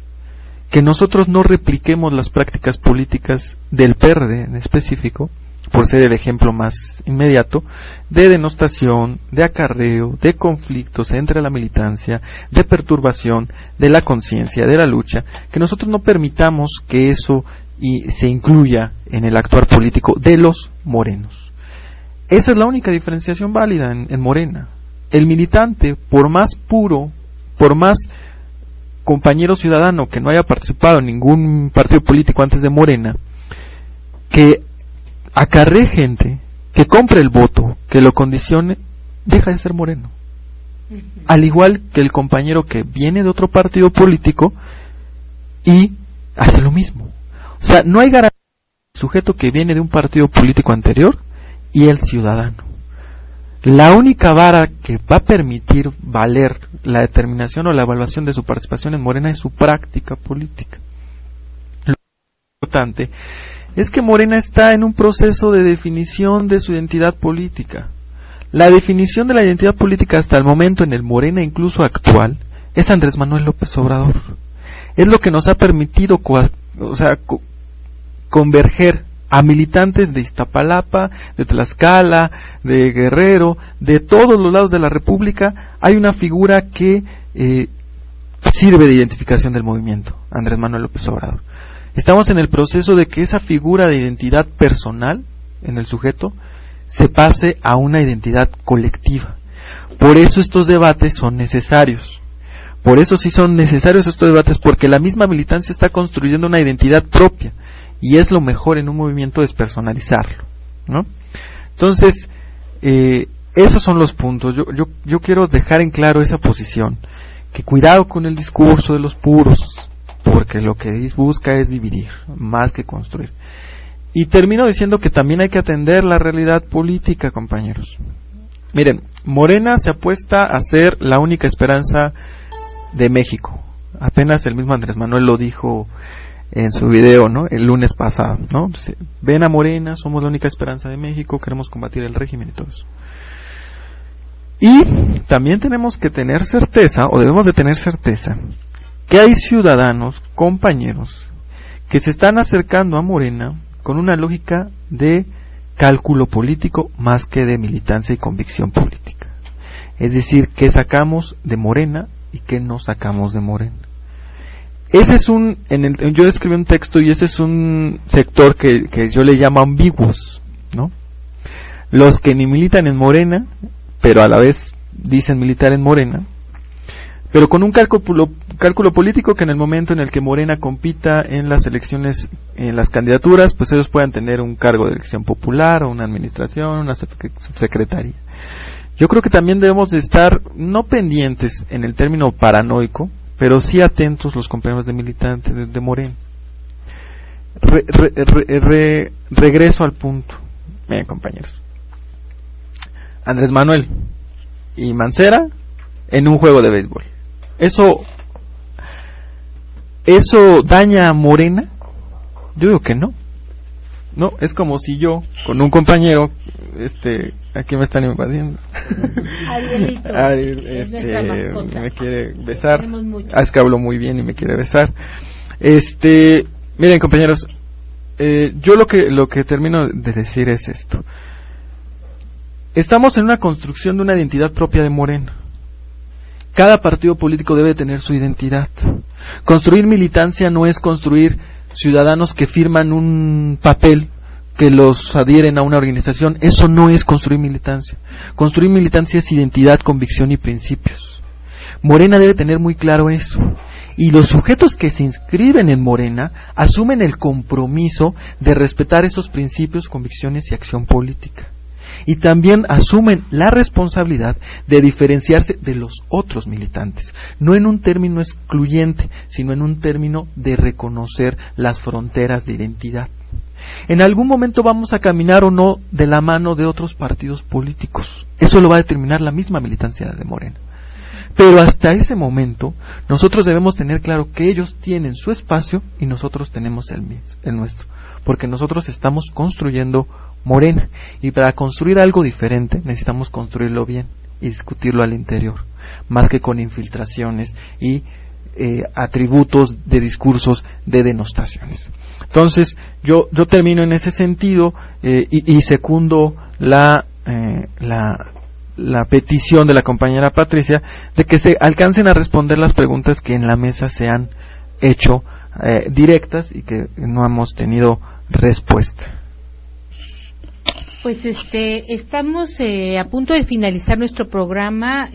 Que nosotros no repliquemos las prácticas políticas del PRD en específico, por ser el ejemplo más inmediato, de denostación, de acarreo, de conflictos entre la militancia, de perturbación de la conciencia, de la lucha, que nosotros no permitamos que eso se incluya en el actuar político de los morenos. Esa es la única diferenciación válida en Morena. El militante, por más puro, por más compañero ciudadano que no haya participado en ningún partido político antes de Morena, que acarree gente, que compre el voto, que lo condicione, deja de ser moreno. Al igual que el compañero que viene de otro partido político y hace lo mismo. O sea, no hay garantía entre el sujeto que viene de un partido político anterior y el ciudadano. La única vara que va a permitir valer la determinación o la evaluación de su participación en Morena es su práctica política. Lo importante es que Morena está en un proceso de definición de su identidad política. La definición de la identidad política hasta el momento en el Morena incluso actual es Andrés Manuel López Obrador. Es lo que nos ha permitido converger a militantes de Iztapalapa, de Tlaxcala, de Guerrero, de todos los lados de la República. Hay una figura que sirve de identificación del movimiento, Andrés Manuel López Obrador. Estamos en el proceso de que esa figura de identidad personal en el sujeto se pase a una identidad colectiva. Por eso estos debates son necesarios. Por eso sí son necesarios estos debates, porque la misma militancia está construyendo una identidad propia, y es lo mejor en un movimiento despersonalizarlo, ¿no? Entonces, esos son los puntos. Yo quiero dejar en claro esa posición, que cuidado con el discurso de los puros, porque lo que busca es dividir, más que construir. Y termino diciendo que también hay que atender la realidad política, compañeros. Miren, Morena se apuesta a ser la única esperanza de México. Apenas el mismo Andrés Manuel lo dijo en su video, ¿no? El lunes pasado, ¿no? Ven a Morena, somos la única esperanza de México, queremos combatir el régimen y todo eso. Y también tenemos que tener certeza, o debemos de tener certeza, que hay ciudadanos, compañeros, que se están acercando a Morena con una lógica de cálculo político más que de militancia y convicción política. Es decir, qué sacamos de Morena y qué no sacamos de Morena. Ese es yo escribí un texto y ese es un sector que yo le llamo ambiguos, ¿no? Los que ni militan en Morena, pero a la vez dicen militar en Morena, pero con un cálculo político que en el momento en el que Morena compita en las elecciones, en las candidaturas, pues ellos puedan tener un cargo de elección popular o una administración, una subsecretaría. Yo creo que también debemos de estar no pendientes en el término paranoico, pero sí atentos los compañeros de militantes de Morena. Regreso al punto. Miren, compañeros, Andrés Manuel y Mancera en un juego de béisbol, ¿eso daña a Morena? Yo digo que no. No, es como si yo con un compañero, aquí me están invadiendo. Arielito, me quiere besar. Es que hablo muy bien y me quiere besar. Miren, compañeros, yo lo que termino de decir es esto. Estamos en una construcción de una identidad propia de Morena. Cada partido político debe tener su identidad. Construir militancia no es construir ciudadanos que firman un papel que los adhieren a una organización. Eso no es construir militancia. Construir militancia es identidad, convicción y principios. Morena debe tener muy claro eso. Y los sujetos que se inscriben en Morena asumen el compromiso de respetar esos principios, convicciones y acción política. Y también asumen la responsabilidad de diferenciarse de los otros militantes, no en un término excluyente, sino en un término de reconocer las fronteras de identidad. En algún momento vamos a caminar o no de la mano de otros partidos políticos. Eso lo va a determinar la misma militancia de Morena. Pero hasta ese momento, nosotros debemos tener claro que ellos tienen su espacio y nosotros tenemos el nuestro. Porque nosotros estamos construyendo Morena. Y para construir algo diferente, necesitamos construirlo bien y discutirlo al interior. Más que con infiltraciones y atributos de discursos de denostaciones. Entonces, yo termino en ese sentido y secundo la petición de la compañera Patricia de que se alcancen a responder las preguntas que en la mesa se han hecho directas y que no hemos tenido respuesta. Pues estamos a punto de finalizar nuestro programa.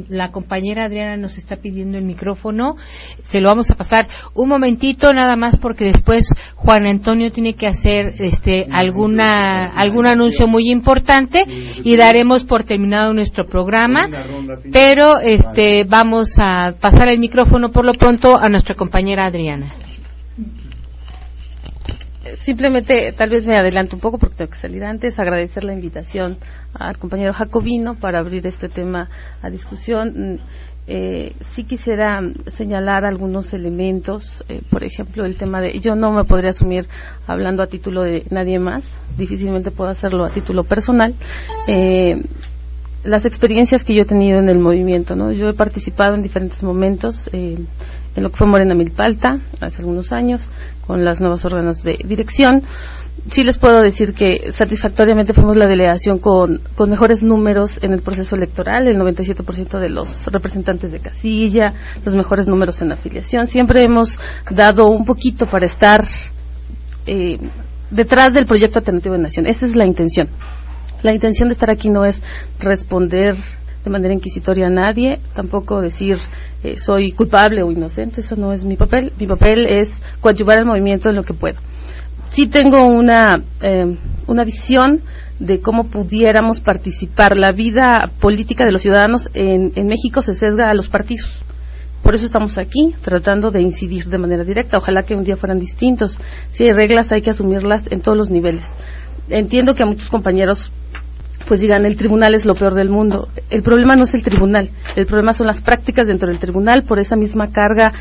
La compañera Adriana nos está pidiendo el micrófono. Se lo vamos a pasar un momentito nada más porque después Juan Antonio tiene que hacer algún anuncio muy importante y daremos por terminado nuestro programa. Pero vamos a pasar el micrófono por lo pronto a nuestra compañera Adriana. Simplemente, tal vez me adelanto un poco porque tengo que salir antes, agradecer la invitación al compañero Jacobino para abrir este tema a discusión. Sí quisiera señalar algunos elementos, por ejemplo, el tema de, yo no me podría asumir hablando a título de nadie más, difícilmente puedo hacerlo a título personal. Las experiencias que yo he tenido en el movimiento, ¿no? Yo he participado en diferentes momentos en lo que fue Morena Milpalta hace algunos años con las nuevos órganos de dirección. Sí les puedo decir que satisfactoriamente fuimos la delegación con mejores números en el proceso electoral, el 97% de los representantes de casilla, los mejores números en afiliación. Siempre hemos dado un poquito para estar detrás del proyecto alternativo de nación. Esa es la intención. La intención de estar aquí no es responder de manera inquisitoria a nadie, tampoco decir soy culpable o inocente, eso no es mi papel. Mi papel es coadyuvar al movimiento en lo que puedo. Sí tengo una visión de cómo pudiéramos participar. La vida política de los ciudadanos en México se sesga a los partidos. Por eso estamos aquí, tratando de incidir de manera directa. Ojalá que un día fueran distintos. Si hay reglas, hay que asumirlas en todos los niveles. Entiendo que a muchos compañeros pues digan, el tribunal es lo peor del mundo. El problema no es el tribunal, el problema son las prácticas dentro del tribunal por esa misma carga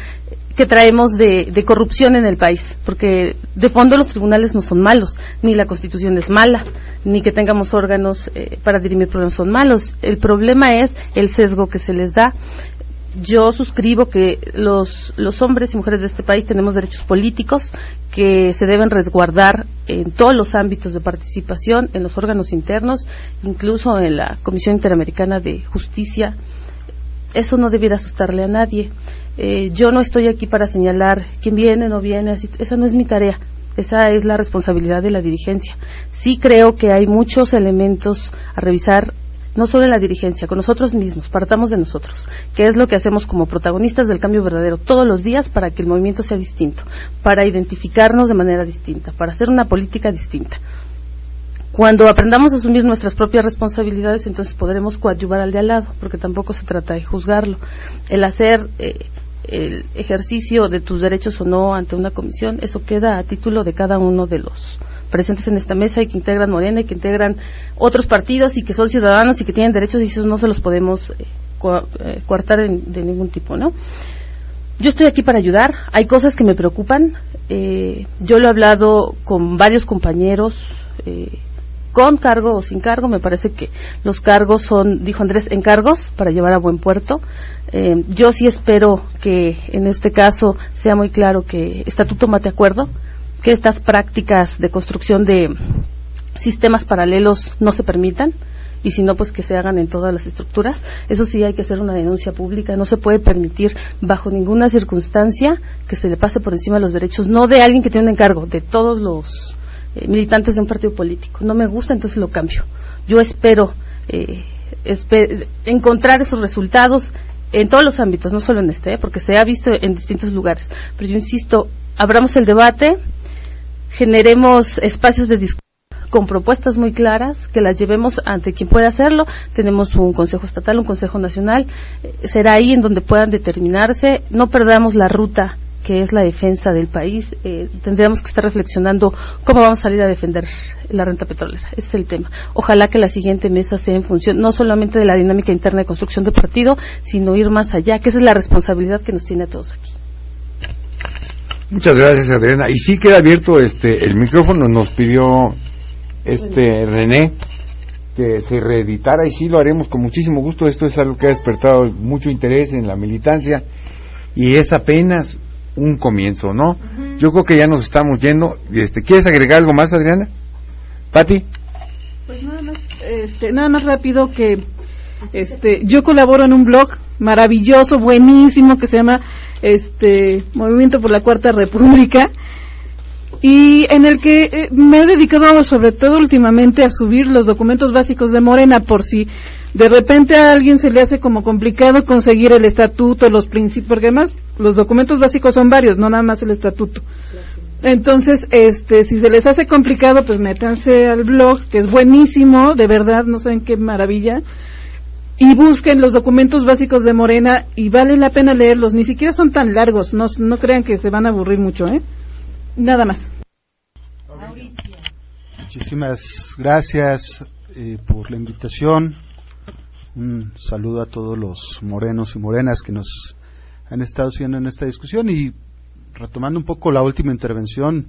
que traemos de corrupción en el país, porque de fondo los tribunales no son malos, ni la Constitución es mala, ni que tengamos órganos para dirimir problemas son malos. El problema es el sesgo que se les da. Yo suscribo que los hombres y mujeres de este país tenemos derechos políticos que se deben resguardar en todos los ámbitos de participación, en los órganos internos, incluso en la Comisión Interamericana de Justicia. Eso no debiera asustarle a nadie. Yo no estoy aquí para señalar quién viene, no viene, así, esa no es mi tarea. Esa es la responsabilidad de la dirigencia. Sí creo que hay muchos elementos a revisar, no solo en la dirigencia, con nosotros mismos, partamos de nosotros, que es lo que hacemos como protagonistas del cambio verdadero todos los días para que el movimiento sea distinto, para identificarnos de manera distinta, para hacer una política distinta. Cuando aprendamos a asumir nuestras propias responsabilidades, entonces podremos coadyuvar al de al lado, porque tampoco se trata de juzgarlo. El hacer el ejercicio de tus derechos o no ante una comisión, eso queda a título de cada uno de los presentes en esta mesa y que integran Morena y que integran otros partidos y que son ciudadanos y que tienen derechos y esos no se los podemos coartar de ningún tipo, ¿no? Yo estoy aquí para ayudar, hay cosas que me preocupan, yo lo he hablado con varios compañeros, con cargo o sin cargo, me parece que los cargos son, dijo Andrés, encargos para llevar a buen puerto. Yo sí espero que en este caso sea muy claro que Estatuto mate acuerdo, que estas prácticas de construcción de sistemas paralelos no se permitan, y si no, pues que se hagan en todas las estructuras. Eso sí, hay que hacer una denuncia pública, no se puede permitir bajo ninguna circunstancia que se le pase por encima los derechos, no de alguien que tiene un encargo, de todos los militantes de un partido político. No me gusta, entonces lo cambio. Yo espero encontrar esos resultados en todos los ámbitos, no solo en este, porque se ha visto en distintos lugares. Pero yo insisto, abramos el debate, generemos espacios de discusión con propuestas muy claras, que las llevemos ante quien pueda hacerlo. Tenemos un Consejo Estatal, un Consejo Nacional, será ahí en donde puedan determinarse. No perdamos la ruta que es la defensa del país. Tendríamos que estar reflexionando cómo vamos a salir a defender la renta petrolera. Ese es el tema. Ojalá que la siguiente mesa sea en función no solamente de la dinámica interna de construcción de partido, sino ir más allá, que esa es la responsabilidad que nos tiene a todos aquí. Muchas gracias, Adriana. Y sí queda abierto el micrófono, nos pidió René que se reeditara, y sí lo haremos con muchísimo gusto. Esto es algo que ha despertado mucho interés en la militancia y es apenas un comienzo, ¿no? Uh-huh. Yo creo que ya nos estamos yendo. ¿Quieres agregar algo más, Adriana? ¿Pati? Pues nada más rápido que yo colaboro en un blog maravilloso, buenísimo, que se llama Movimiento por la Cuarta República, y en el que me he dedicado sobre todo últimamente a subir los documentos básicos de Morena, por si de repente a alguien se le hace como complicado conseguir el estatuto, los principios, porque además los documentos básicos son varios, no nada más el estatuto. Entonces, si se les hace complicado, pues métanse al blog, que es buenísimo, de verdad, no saben qué maravilla, y busquen los documentos básicos de Morena, y vale la pena leerlos, ni siquiera son tan largos, no crean que se van a aburrir mucho, Nada más. Muchísimas gracias por la invitación. Un saludo a todos los morenos y morenas que nos han estado siguiendo en esta discusión. Y retomando un poco la última intervención,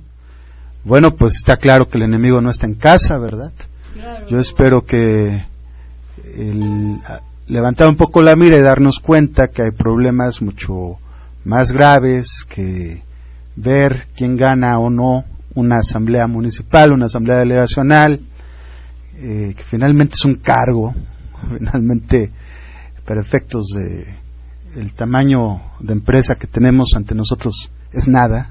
bueno, pues está claro que el enemigo no está en casa, ¿verdad? Claro. Yo espero que levantar un poco la mira y darnos cuenta que hay problemas mucho más graves que ver quién gana o no una asamblea municipal, una asamblea delegacional, que finalmente es un cargo, finalmente para efectos de el tamaño de empresa que tenemos ante nosotros es nada.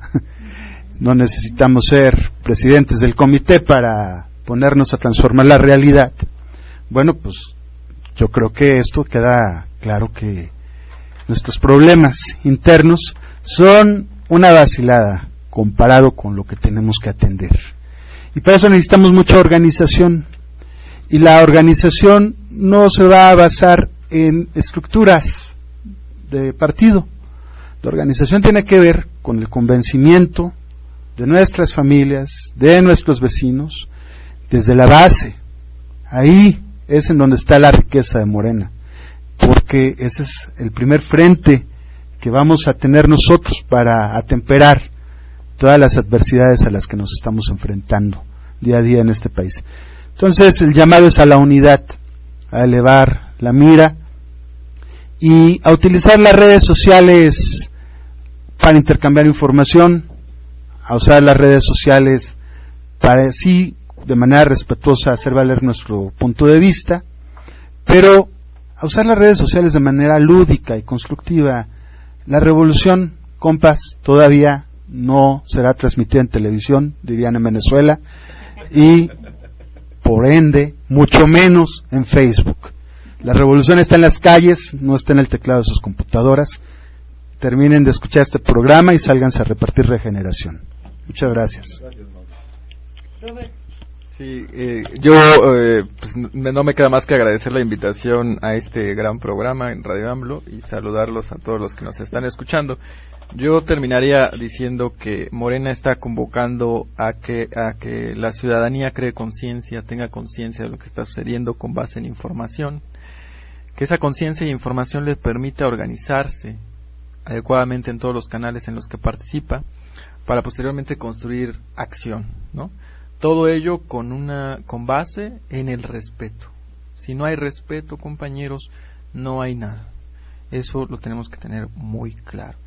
No necesitamos ser presidentes del comité para ponernos a transformar la realidad. Bueno, pues yo creo que esto queda claro, que nuestros problemas internos son una vacilada comparado con lo que tenemos que atender. Y para eso necesitamos mucha organización. Y la organización no se va a basar en estructuras de partido. La organización tiene que ver con el convencimiento de nuestras familias, de nuestros vecinos, desde la base. Ahí es en donde está la riqueza de Morena, porque ese es el primer frente que vamos a tener nosotros para atemperar todas las adversidades a las que nos estamos enfrentando día a día en este país. Entonces el llamado es a la unidad, a elevar la mira y a utilizar las redes sociales para intercambiar información, a usar las redes sociales para así de manera respetuosa hacer valer nuestro punto de vista, pero a usar las redes sociales de manera lúdica y constructiva. La revolución, compas, todavía no será transmitida en televisión, dirían en Venezuela, y por ende, mucho menos en Facebook. La revolución está en las calles, no está en el teclado de sus computadoras. Terminen de escuchar este programa y sálganse a repartir regeneración. Muchas gracias. Robert. Sí, yo pues no me queda más que agradecer la invitación a este gran programa en Radio AMLO y saludarlos a todos los que nos están escuchando. Yo terminaría diciendo que Morena está convocando a que la ciudadanía cree conciencia, tenga conciencia de lo que está sucediendo con base en información, que esa conciencia e información les permita organizarse adecuadamente en todos los canales en los que participa para posteriormente construir acción, ¿no? Todo ello con base en el respeto. Si no hay respeto, compañeros, no hay nada. Eso lo tenemos que tener muy claro.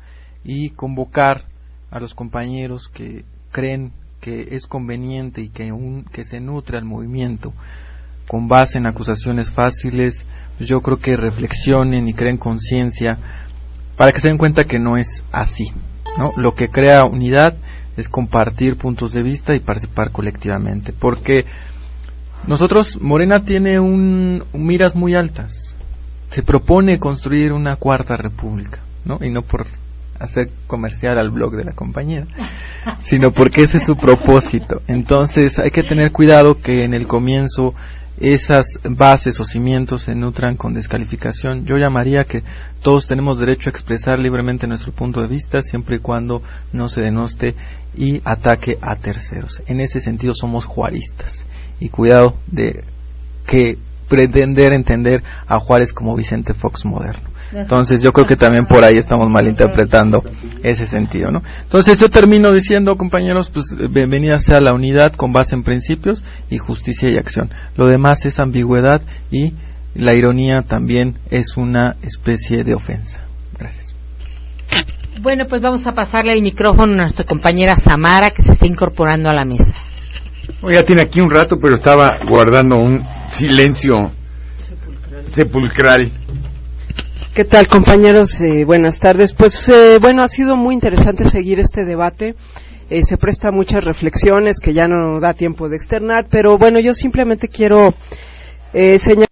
Y convocar a los compañeros que creen que es conveniente y que se nutre al movimiento con base en acusaciones fáciles, yo creo que reflexionen y creen conciencia para que se den cuenta que no es así, ¿no? Lo que crea unidad es compartir puntos de vista y participar colectivamente, porque nosotros, Morena tiene miras muy altas, se propone construir una cuarta república, ¿no? Y no por hacer comercial al blog de la compañera, sino porque ese es su propósito. Entonces hay que tener cuidado que en el comienzo esas bases o cimientos se nutran con descalificación. Yo llamaría que todos tenemos derecho a expresar libremente nuestro punto de vista siempre y cuando no se denoste y ataque a terceros. En ese sentido somos juaristas y cuidado de que pretender entender a Juárez como Vicente Fox moderno. Entonces yo creo que también por ahí estamos malinterpretando ese sentido, ¿no? Entonces yo termino diciendo, compañeros, pues bienvenida sea la unidad con base en principios y justicia y acción. Lo demás es ambigüedad y la ironía también es una especie de ofensa. Gracias. Bueno, pues vamos a pasarle el micrófono a nuestra compañera Samara, que se está incorporando a la mesa. Ya tiene aquí un rato, pero estaba guardando un silencio sepulcral. ¿Qué tal, compañeros? Buenas tardes. Pues bueno, ha sido muy interesante seguir este debate. Se presta muchas reflexiones que ya no da tiempo de externar, pero bueno, yo simplemente quiero señalar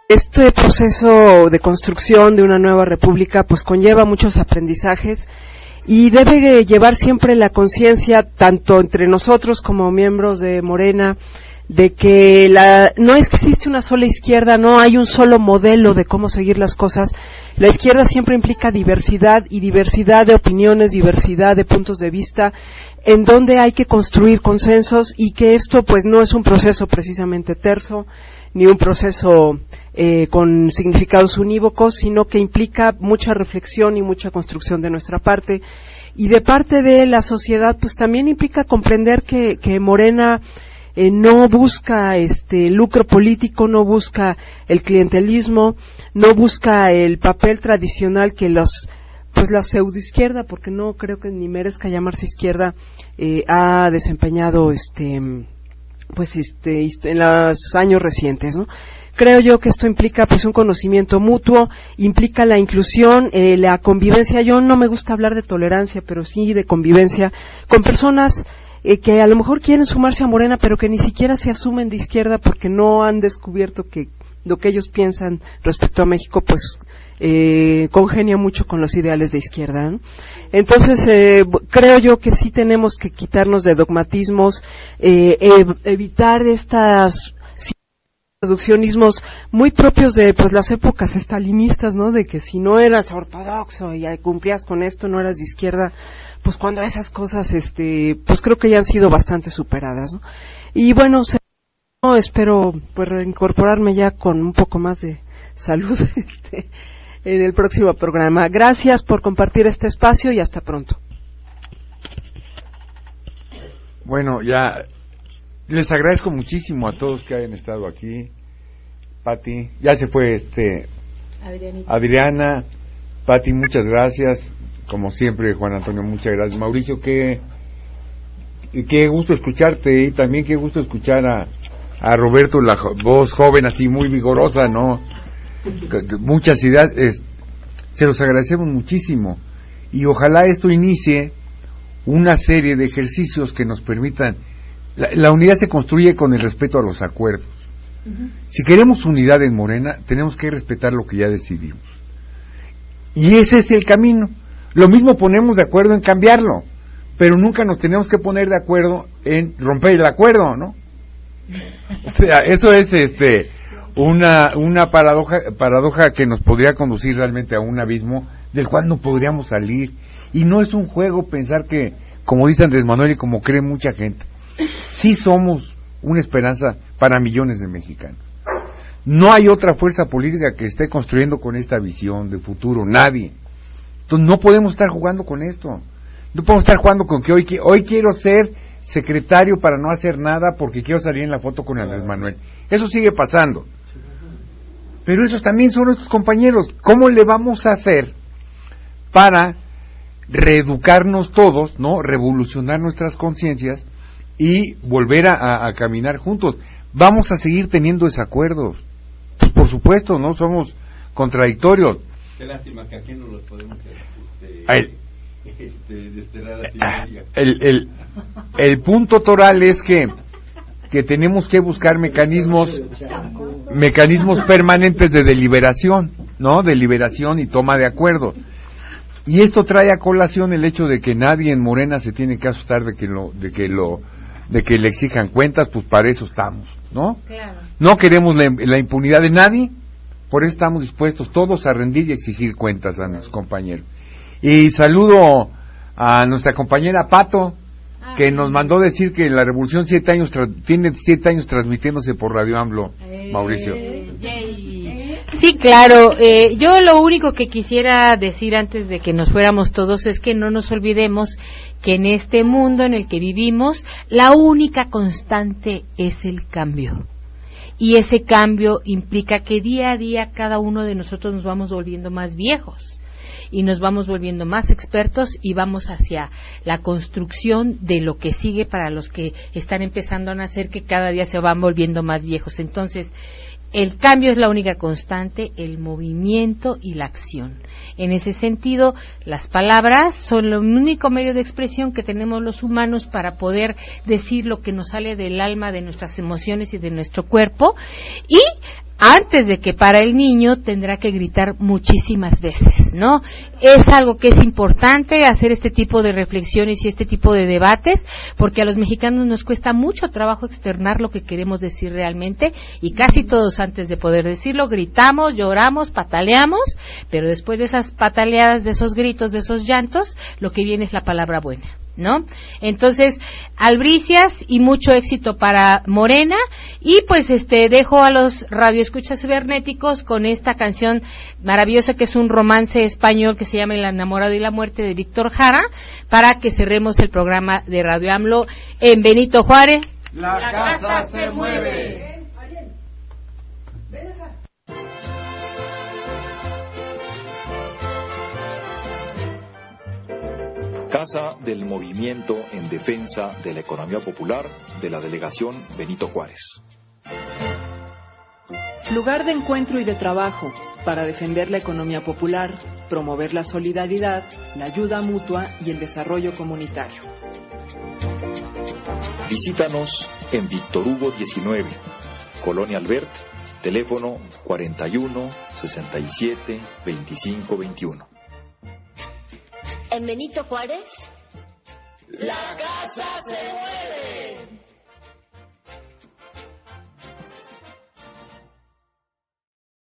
este proceso de construcción de una nueva república pues conlleva muchos aprendizajes y debe llevar siempre la conciencia tanto entre nosotros como miembros de Morena de que no existe una sola izquierda, no hay un solo modelo de cómo seguir las cosas. La izquierda siempre implica diversidad y diversidad de opiniones, diversidad de puntos de vista, en donde hay que construir consensos y que esto pues no es un proceso precisamente terso, ni un proceso con significados unívocos, sino que implica mucha reflexión y mucha construcción de nuestra parte. Y de parte de la sociedad pues también implica comprender que Morena no busca lucro político, no busca el clientelismo, no busca el papel tradicional que la pseudoizquierda, porque no creo que ni merezca llamarse izquierda, ha desempeñado en los años recientes, ¿no? Creo yo que esto implica pues un conocimiento mutuo, implica la inclusión, la convivencia. Yo no me gusta hablar de tolerancia, pero sí de convivencia con personas que a lo mejor quieren sumarse a Morena, pero que ni siquiera se asumen de izquierda porque no han descubierto que lo que ellos piensan respecto a México, pues congenia mucho con los ideales de izquierda, ¿no? Entonces, creo yo que sí tenemos que quitarnos de dogmatismos, evitar estas reduccionismos muy propios de pues las épocas estalinistas, ¿no? De que si no eras ortodoxo y cumplías con esto, no eras de izquierda. Pues cuando esas cosas, pues creo que ya han sido bastante superadas, ¿no? Y bueno, espero pues reincorporarme ya con un poco más de salud en el próximo programa. Gracias por compartir este espacio y hasta pronto. Bueno, ya les agradezco muchísimo a todos que hayan estado aquí. Pati, ya se fue Adriana, Pati, muchas gracias. Como siempre, Juan Antonio, muchas gracias. Mauricio, qué gusto escucharte y también qué gusto escuchar a Roberto, la voz joven así muy vigorosa, ¿no? Muchas ideas, se los agradecemos muchísimo y ojalá esto inicie una serie de ejercicios que nos permitan. La unidad se construye con el respeto a los acuerdos. Si queremos unidad en Morena, tenemos que respetar lo que ya decidimos. Y ese es el camino. Lo mismo ponemos de acuerdo en cambiarlo, pero nunca nos tenemos que poner de acuerdo en romper el acuerdo, ¿no? O sea, eso es una paradoja que nos podría conducir realmente a un abismo del cual no podríamos salir. Y no es un juego pensar que, como dice Andrés Manuel y como cree mucha gente, sí somos una esperanza para millones de mexicanos. No hay otra fuerza política que esté construyendo con esta visión de futuro, nadie. Entonces no podemos estar jugando con esto. No podemos estar jugando con que hoy quiero ser secretario para no hacer nada porque quiero salir en la foto con Andrés Manuel. Eso sigue pasando. Pero esos también son nuestros compañeros. ¿Cómo le vamos a hacer para reeducarnos todos, ¿no? Revolucionar nuestras conciencias y volver a caminar juntos? Vamos a seguir teniendo desacuerdos. Pues por supuesto, ¿no? Somos contradictorios. Qué lástima que aquí no los podemos desterrar así. El punto toral es que tenemos que buscar mecanismos permanentes de deliberación, ¿no? Deliberación y toma de acuerdo. Y esto trae a colación el hecho de que nadie en Morena se tiene que asustar de que le exijan cuentas, pues para eso estamos, ¿no? Claro. No queremos la impunidad de nadie, por eso estamos dispuestos todos a rendir y exigir cuentas a nuestros compañeros. Y saludo a nuestra compañera Pato, que nos mandó decir que la Revolución tiene 7 años transmitiéndose por Radio AMLO, Mauricio. Sí, claro. Yo lo único que quisiera decir antes de que nos fuéramos todos es que no nos olvidemos que en este mundo en el que vivimos, la única constante es el cambio. Y ese cambio implica que día a día cada uno de nosotros nos vamos volviendo más viejos y nos vamos volviendo más expertos y vamos hacia la construcción de lo que sigue para los que están empezando a nacer, que cada día se van volviendo más viejos. Entonces, el cambio es la única constante, el movimiento y la acción. En ese sentido, las palabras son el único medio de expresión que tenemos los humanos para poder decir lo que nos sale del alma, de nuestras emociones y de nuestro cuerpo. Y antes de que para el niño tendrá que gritar muchísimas veces, ¿no? Es algo que es importante hacer este tipo de reflexiones y este tipo de debates, porque a los mexicanos nos cuesta mucho trabajo externar lo que queremos decir realmente, y casi todos antes de poder decirlo gritamos, lloramos, pataleamos, pero después de esas pataleadas, de esos gritos, de esos llantos, lo que viene es la palabra buena, ¿no? Entonces, albricias y mucho éxito para Morena, y pues dejo a los radioescuchas cibernéticos con esta canción maravillosa que es un romance español que se llama El enamorado y la muerte de Víctor Jara, para que cerremos el programa de Radio AMLO en Benito Juárez. La casa se mueve. Casa del Movimiento en Defensa de la Economía Popular de la Delegación Benito Juárez. Lugar de encuentro y de trabajo para defender la economía popular, promover la solidaridad, la ayuda mutua y el desarrollo comunitario. Visítanos en Víctor Hugo 19, Colonia Albert, teléfono 41 67 25 21. En Benito Juárez, la casa se mueve.